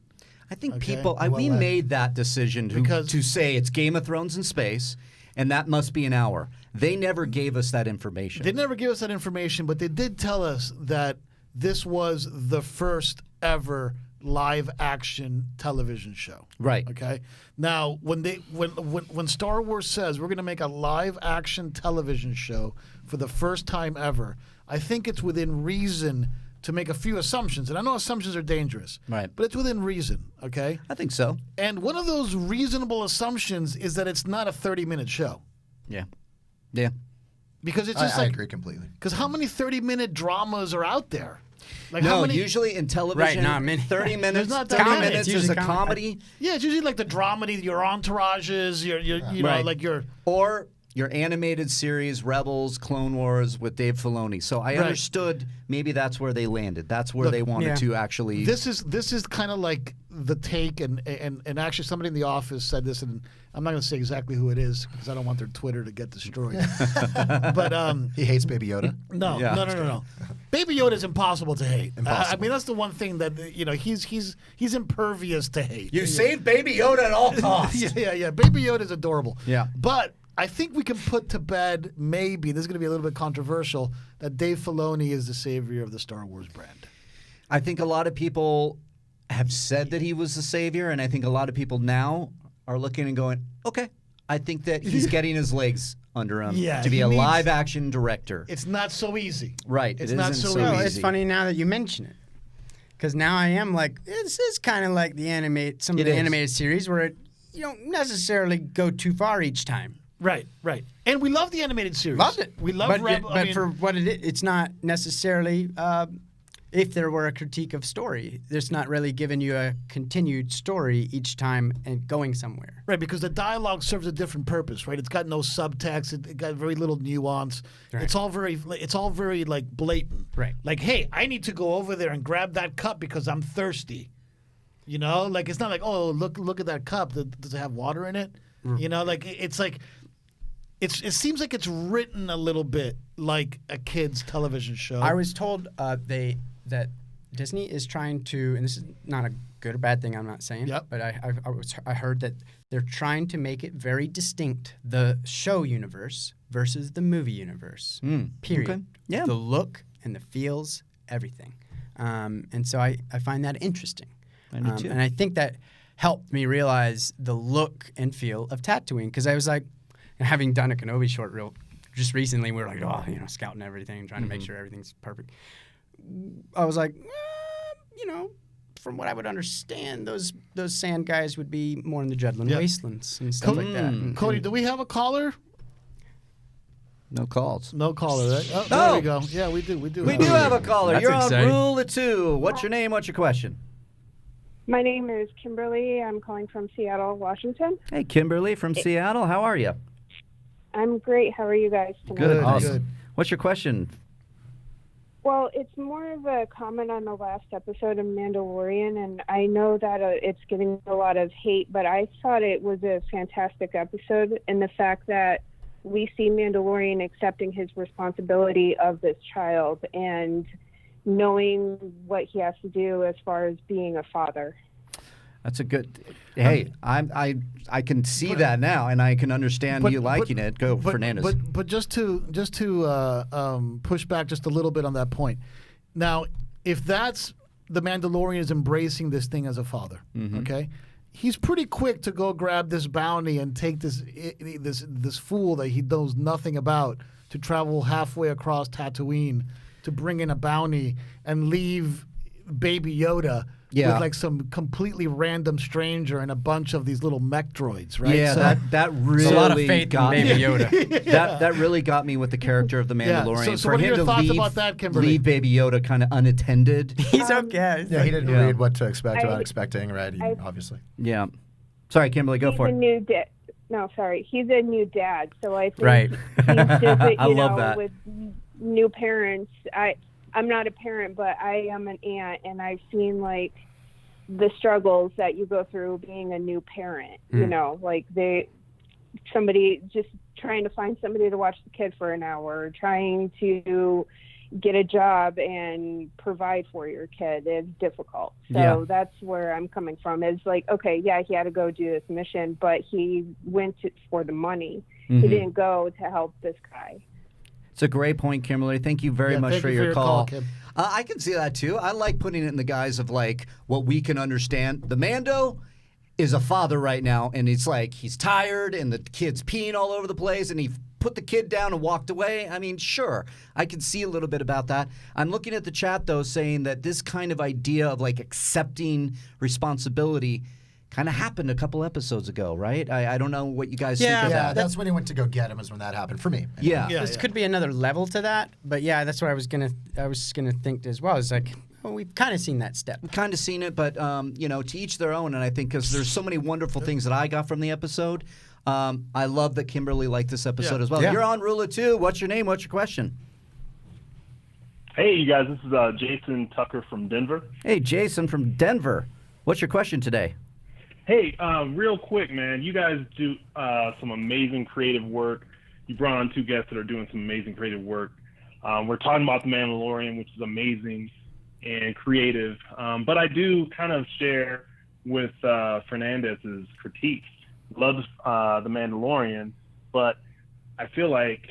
I think Okay. people. We made that decision to say it's Game of Thrones in space, and that must be an hour. They never gave us that information. They never gave us that information, but they did tell us that this was the first ever live action television show. Right. Okay. Now, when Star Wars says we're going to make a live action television show for the first time ever, I think it's within reason to make a few assumptions. And I know assumptions are dangerous. Right. But it's within reason, okay? I think so. And one of those reasonable assumptions is that it's not a 30-minute show. Yeah. Yeah. Because it's just I like, agree completely. because how many 30-minute dramas are out there? Like No, how many, usually in television, Right, not many. 30 minutes, not that 30 many. minutes It's is usually a comedy, yeah, it's usually like the dramedy, your entourages, your you know, Right. like your or your animated series, Rebels, Clone Wars with Dave Filoni. So I understood maybe that's where they landed. That's where Look, they wanted yeah. to actually. This is kind of like the take, and actually somebody in the office said this, and I'm not going to say exactly who it is because I don't want their Twitter to get destroyed. But He hates Baby Yoda. no, Yeah. no. Baby Yoda is impossible to hate. Impossible. I mean, that's the one thing that he's impervious to hate. you save Baby Yoda at all costs. Yeah. Baby Yoda is adorable. Yeah. But I think we can put to bed, maybe, this is going to be a little bit controversial, that Dave Filoni is the savior of the Star Wars brand. I think a lot of people have said that he was the savior, and I think a lot of people now are looking and going, okay, I think that he's getting his legs under him Yeah, to be he a needs- live-action director. It's not so easy. Right. It's it not isn't so so easy. Well, it's easy. funny now that you mention it, because now I am like, this is kind of like some It of the is. animated series where you don't necessarily go too far each time. Right. And we love the animated series. Loved it. We love but, Rebel. but for what it is, it's not necessarily. If there were a critique of story, it's not really giving you a continued story each time and going somewhere. Right, because the dialogue serves a different purpose, right? It's got no subtext. It got very little nuance. Right. It's all very like blatant. Right. Like, hey, I need to go over there and grab that cup because I'm thirsty. You know, like it's not like, oh, look at that cup. Does it have water in it? You know, like it's like. It seems like it's written a little bit like a kid's television show. I was told that Disney is trying to, and this is not a good or bad thing, I'm not saying. Yep. But I heard that they're trying to make it very distinct, the show universe versus the movie universe. Period. Okay. Yeah. The look and the feels, everything. And so I find that interesting. I do too. And I think that helped me realize the look and feel of Tatooine, because I was like, having done a Kenobi short reel just recently, we were like, scouting everything, trying to make sure everything's perfect. I was like, from what I would understand, those sand guys would be more in the Jedland wastelands and stuff like that. Cody, do we have a caller? No calls. No caller, right? Oh, No. there we go. Yeah, we do. We do. We do have a caller. That's You're exciting. on Rule of Two. What's your name? What's your question? My name is Kimberly. I'm calling from Seattle, Washington. Hey, Kimberly from Seattle. How are you? I'm great. How are you guys tonight? Good. Awesome. Good. What's your question? Well, it's more of a comment on the last episode of Mandalorian, and I know that it's getting a lot of hate, but I thought it was a fantastic episode in the fact that we see Mandalorian accepting his responsibility of this child and knowing what he has to do as far as being a father. That's a good. Hey, I can see that now, and I can understand you liking it. Go, Fernandez. But just to push back just a little bit on that point. Now, if that's the Mandalorian is embracing this thing as a father, okay, he's pretty quick to go grab this bounty and take this fool that he knows nothing about to travel halfway across Tatooine to bring in a bounty and leave Baby Yoda. Yeah. With like some completely random stranger and a bunch of these little mech droids, right? Yeah, So- that really There's a lot of faith in got me. Baby Yoda. That really got me with the character of the Yeah. Mandalorian. So For what are him your to thoughts leave, about that, Kimberly? leave Baby Yoda kind of unattended. He's okay. Yeah, he didn't Yeah. read what to expect without I- expecting, right? Obviously. Yeah. Sorry, Kimberly, go He's for a it. new No, sorry. He's a new dad, so I think Right. he's just, I love that. with new parents. I'm not a parent, but I am an aunt, and I've seen like the struggles that you go through being a new parent. You know, like somebody just trying to find somebody to watch the kid for an hour, trying to, get a job and provide for your kid is difficult. So Yeah. that's where I'm coming from. It's like, okay, yeah, he had to go do this mission, but he went for the money. He didn't go to help this guy. It's a great point, Kimberly. Thank you very much thank for you your call. Kim. I can see that too. I like putting it in the guise of like what we can understand. The Mando is a father right now, and it's like he's tired, and the kid's peeing all over the place, and he put the kid down and walked away. I mean, sure, I can see a little bit about that. I'm looking at the chat though, saying that this kind of idea of like accepting responsibility kind of happened a couple episodes ago, right? I don't know what you guys think of Yeah, that. that's when he went to go get him. Is when that happened for me. Yeah. This could be another level to that, but yeah, that's what I was gonna think as well. It's like, well, we've kind of seen that step. Kind of seen it, but to each their own. And I think because there's so many wonderful things that I got from the episode. I love that Kimberly liked this episode as well. Yeah. You're on Rula too. What's your name? What's your question? Hey, you guys. This is Jason Tucker from Denver. Hey, Jason from Denver. What's your question today? Hey, real quick, man. You guys do some amazing creative work. You brought on two guests that are doing some amazing creative work. We're talking about The Mandalorian, which is amazing and creative. But I do kind of share with Fernandez's critiques. Love The Mandalorian, but I feel like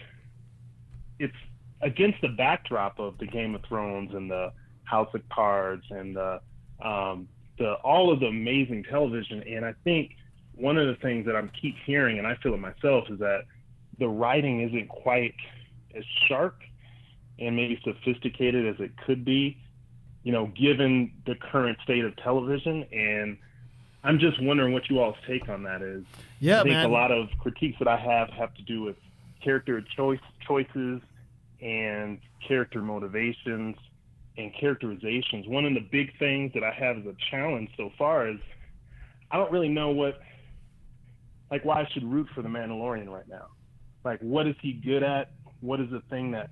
it's against the backdrop of the Game of Thrones and the House of Cards and all of the amazing television. And I think one of the things that I keep hearing, and I feel it myself, is that the writing isn't quite as sharp and maybe sophisticated as it could be, given the current state of television. And I'm just wondering what you all's take on that is. Yeah, I think man. a lot of critiques that I have to do with character choices and character motivations and characterizations. One of the big things that I have as a challenge so far is I don't really know why I should root for the Mandalorian right now. Like, what is he good at? What is the thing that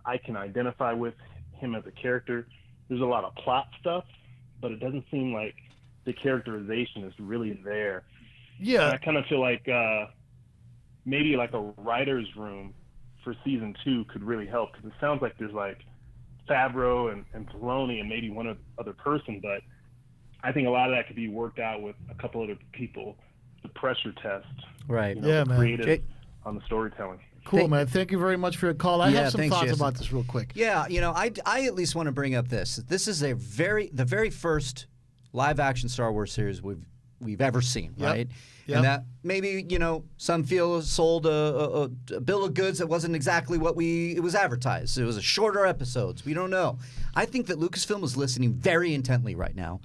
I can identify with him as a character? There's a lot of plot stuff, but it doesn't seem like the characterization is really there. Yeah. And I kind of feel like maybe like a writer's room for season 2 could really help, because it sounds like there's like Favreau and Filoni and maybe one other person, but I think a lot of that could be worked out with a couple other people, the pressure test. Right. Yeah, man. Creative on the storytelling. Cool, man. Thank you very much for your call. I have some thanks, thoughts Jason. about this real quick. Yeah, I at least want to bring up this. This is the very first live-action Star Wars series we've ever seen, right? Yep. And that maybe some feel sold a bill of goods that wasn't exactly what it was advertised. It was a shorter episodes. We don't know. I think that Lucasfilm is listening very intently right now,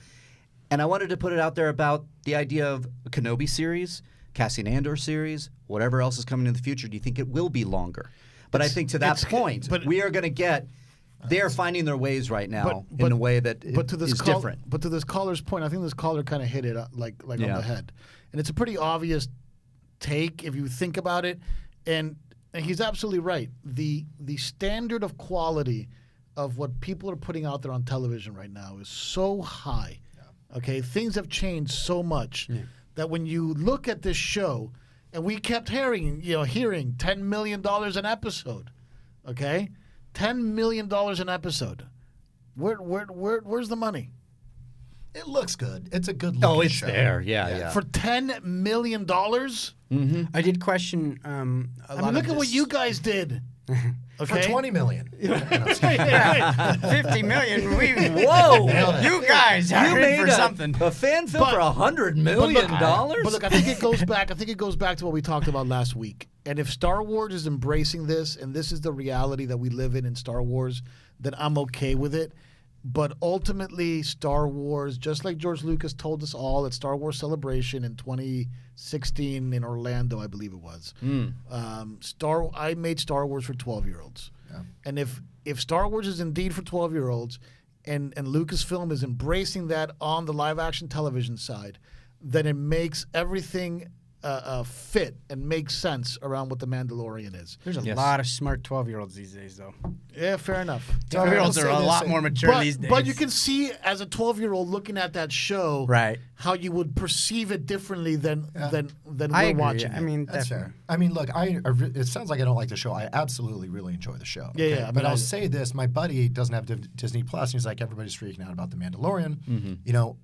and I wanted to put it out there about the idea of a Kenobi series, Cassian Andor series, whatever else is coming in the future. Do you think it will be longer? But I think to that point, we are going to get. They're finding their ways right now in a way that is different. But to this caller's point, I think this caller kind of hit it like on the head, and it's a pretty obvious take if you think about it. And he's absolutely right. The standard of quality of what people are putting out there on television right now is so high. Yeah. Okay, things have changed so much that when you look at this show, and we kept hearing $10 million an episode, okay. $10 million an episode. Where's the money? It looks good. It's a good looking show. there. Yeah. For $10 million? I did question look at what you guys did. Okay? For $20 million. 50 million. Whoa! You guys You hired made for something. a fan film for $100 million. But look, I think it goes back. I think it goes back to what we talked about last week. And if Star Wars is embracing this, and this is the reality that we live in Star Wars, then I'm okay with it. But ultimately, Star Wars, just like George Lucas told us all at Star Wars Celebration in 2016 in Orlando, I believe it was. I made Star Wars for 12-year-olds. Yeah. And if Star Wars is indeed for 12-year-olds, and Lucasfilm is embracing that on the live-action television side, then it makes everything fit and make sense around what the Mandalorian is. There's a lot of smart 12-year-olds these days, though. Yeah, fair enough. 12-year-olds are a lot more mature these days. But you can see as a 12-year-old looking at that show, right, how you would perceive it differently than I we're agree. watching. I mean, that's fair. I mean, look, it sounds like I don't like the show. I absolutely really enjoy the show. Yeah, yeah. But I'll say this: my buddy doesn't have Disney Plus, and he's like, everybody's freaking out about the Mandalorian. Mm-hmm. You know,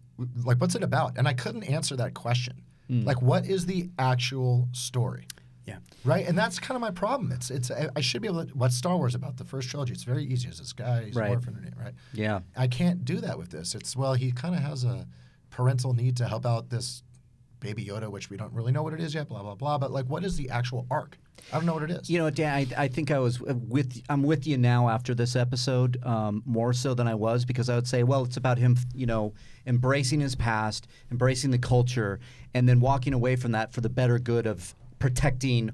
like, what's it about? And I couldn't answer that question. Like, what is the actual story? Yeah. Right, and that's kind of my problem. I should be able to. What's Star Wars about? The first trilogy. It's very easy. It's this guy. He's an orphan, right? Yeah. I can't do that with this. He kind of has a parental need to help out this Baby Yoda, which we don't really know what it is yet. Blah blah blah. But like, what is the actual arc? I don't know what it is. You know, Dan, I think I'm with you now after this episode, more so than I was, because I would say, well, it's about him, you know, embracing his past, embracing the culture, and then walking away from that for the better good of protecting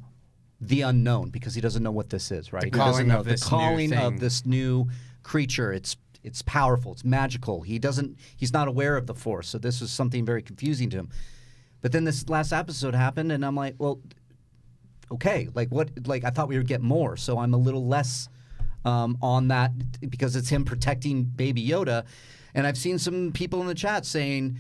the unknown, because he doesn't know what this is, right? The calling of this the calling new thing. of this new creature. It's powerful. It's magical. He's not aware of the Force, so this was something very confusing to him. But then this last episode happened, and I'm like, well, okay, like what? Like I thought we would get more, so I'm a little less on that, because it's him protecting Baby Yoda, and I've seen some people in the chat saying,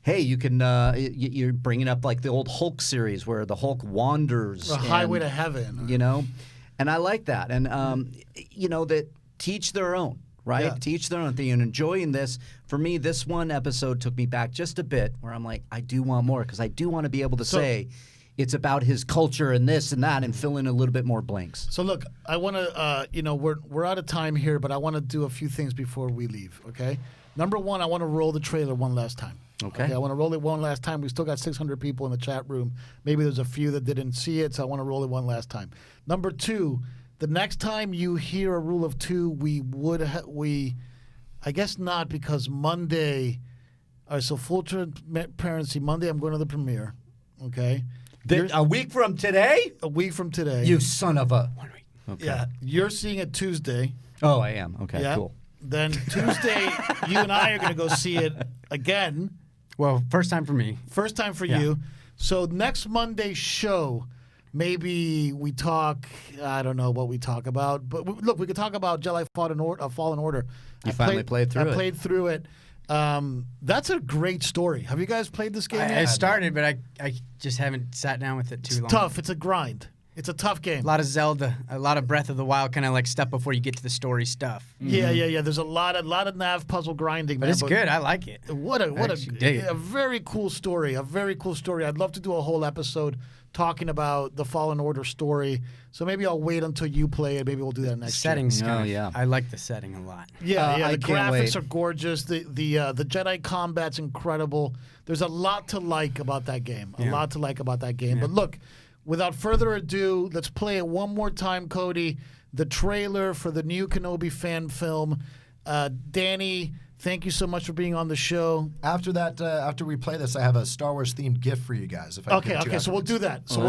"Hey, you can you're bringing up like the old Hulk series where the Hulk wanders, The Highway to Heaven, you know," and I like that, and you know, that teach their own. Right? Yeah. To each their own thing. And enjoying this, for me, this one episode took me back just a bit, where I'm like, I do want more, because I do want to be able to say it's about his culture and this and that, and fill in a little bit more blanks. So look, I want to, you know, we're out of time here, but I want to do a few things before we leave. Okay. Number one, I want to roll the trailer one last time. Okay. I want to roll it one last time. We still got 600 people in the chat room. Maybe there's a few that didn't see it, so I want to roll it one last time. Number two, the next time you hear a rule of two, I guess not, because Monday. All right, so full transparency. Monday, I'm going to the premiere. Okay. A week from today? A week from today. You son of a. 1 week. Okay. Yeah, you're seeing it Tuesday. Oh, I am. Okay, Yeah. cool. Then Tuesday, you and I are going to go see it again. Well, first time for me. First time for you. So next Monday's show, maybe we talk. I don't know what we talk about, but look, we could talk about Jedi Fallen Order. You finally played through it. I played through it. That's a great story. Have you guys played this game? I started, but I just haven't sat down with it too long. It's tough. It's a grind. It's a tough game. A lot of Zelda, a lot of Breath of the Wild kind of like stuff before you get to the story stuff. Yeah. There's a lot of nav puzzle grinding, But man. it's good. I like it. What dig it. a very cool story. A very cool story. I'd love to do a whole episode talking about the Fallen Order story. So maybe I'll wait until you play it. Maybe we'll do that next year. Settings. Oh, yeah. I like the setting a lot. Yeah. I The can't graphics wait. are gorgeous. The Jedi combat's incredible. There's a lot to like about that game. But look, without further ado, let's play it one more time, Cody. The trailer for the new Kenobi fan film. Danny, thank you so much for being on the show. After that, after we play this, I have a Star Wars themed gift for you guys. If I can get you So we'll do that. So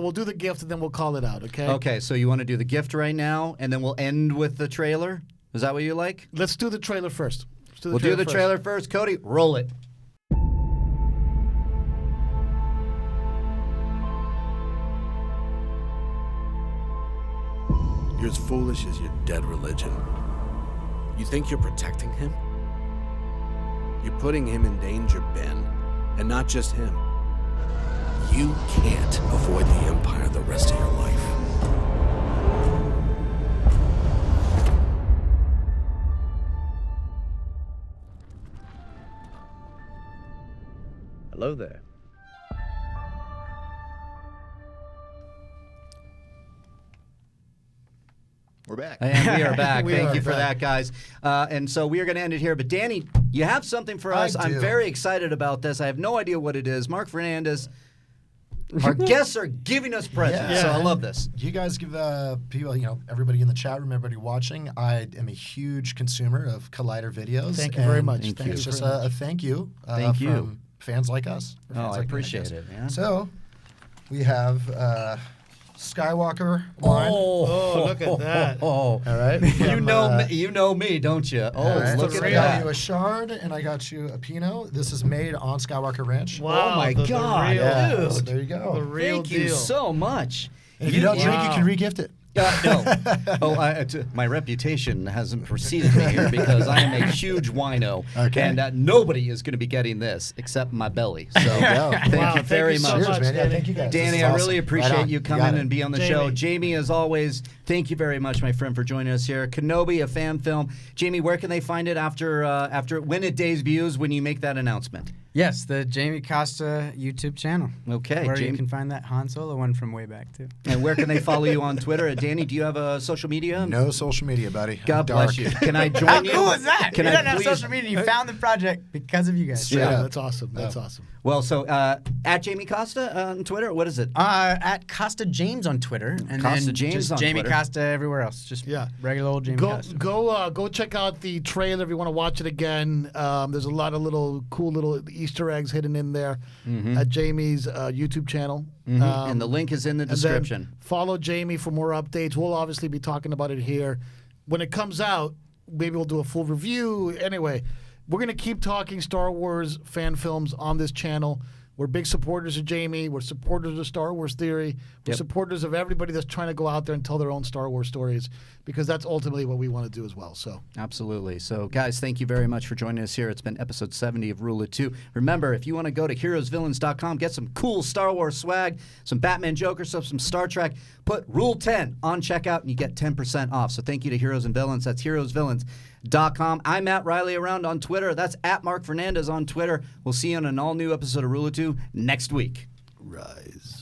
we'll do the gift, and then we'll call it out. Okay. Okay, so you want to do the gift right now, and then we'll end with the trailer? Is that what you like? Let's do the trailer first. We'll do the trailer first. Cody, roll it. You're as foolish as your dead religion. You think you're protecting him? You're putting him in danger, Ben. And not just him. You can't avoid the Empire the rest of your life. Hello there. We're back. And we are back. We Thank are you for back. that, guys. And so we are going to end it here. But Danny, you have something for us. I I'm do. very excited about this. I have no idea what it is. Marc Fernandez, our guests are giving us presents. Yeah. So I love this. You guys give people, everybody in the chat room, everybody watching. I am a huge consumer of Collider videos. Thank you very and much. Thank Thank you. It's you just very much. a thank you. Thank you. From fans like us. or Oh, fans I like me, appreciate guess. it, man. So we have Skywalker line. Oh, look at that. Oh, All right. you know me, don't you? Oh, All right. look So at I got that. you a shard and I got you a Pinot. This is made on Skywalker Ranch. Wow, Oh my the God, real, Yeah, dude. so there you go. the real Thank deal. you so much. And if you don't drink, you Wow. can re-gift it. No. My reputation hasn't preceded me here because I am a huge wino, Okay. and nobody is going to be getting this except my belly. So go. thank Wow, you very thank you so much. Cheers, man. Yeah, Danny. thank you guys. This Danny, is I awesome. really appreciate Right on. you got coming it. and be on the Jamie. show. Jamie, as always, thank you very much, my friend, for joining us here. Kenobi, a fan film. Jamie, where can they find it after when it debuts? When you make that announcement? Yes, the Jamie Costa YouTube channel. Okay, Where Jamie. you can find that Han Solo one from way back, too. And where can they follow you on Twitter? Danny, do you have a social media? No social media, buddy. God Dark. bless you. Can I join How you? cool is that? Can you I don't have please- social media. You found the project because of you guys. Straight Yeah, up. that's awesome. That's awesome. Well, so at Jamie Costa on Twitter, what is it? At Costa James on Twitter, and Costa then James just on Jamie Twitter. Costa everywhere else. Just Yeah. regular old Jamie Go Costa. go check out the trailer if you want to watch it again. There's a lot of cool little Easter eggs hidden in there at Jamie's YouTube channel. And the link is in the And then description. follow Jamie for more updates. We'll obviously be talking about it here. When it comes out, maybe we'll do a full review. Anyway, we're going to keep talking Star Wars fan films on this channel. We're big supporters of Jamie. We're supporters of Star Wars Theory. We're Yep. supporters of everybody that's trying to go out there and tell their own Star Wars stories, because that's ultimately what we want to do as well. So Absolutely. So, guys, thank you very much for joining us here. It's been episode 70 of Rule of Two. Remember, if you want to go to heroesvillains.com, get some cool Star Wars swag, some Batman Joker stuff, some Star Trek, put Rule 10 on checkout, and you get 10% off. So thank you to Heroes and Villains. That's heroesvillains.com. I'm at Reilly Around on Twitter. That's at Marc Fernandez on Twitter. We'll see you on an all-new episode of Rule of Two next week. rise.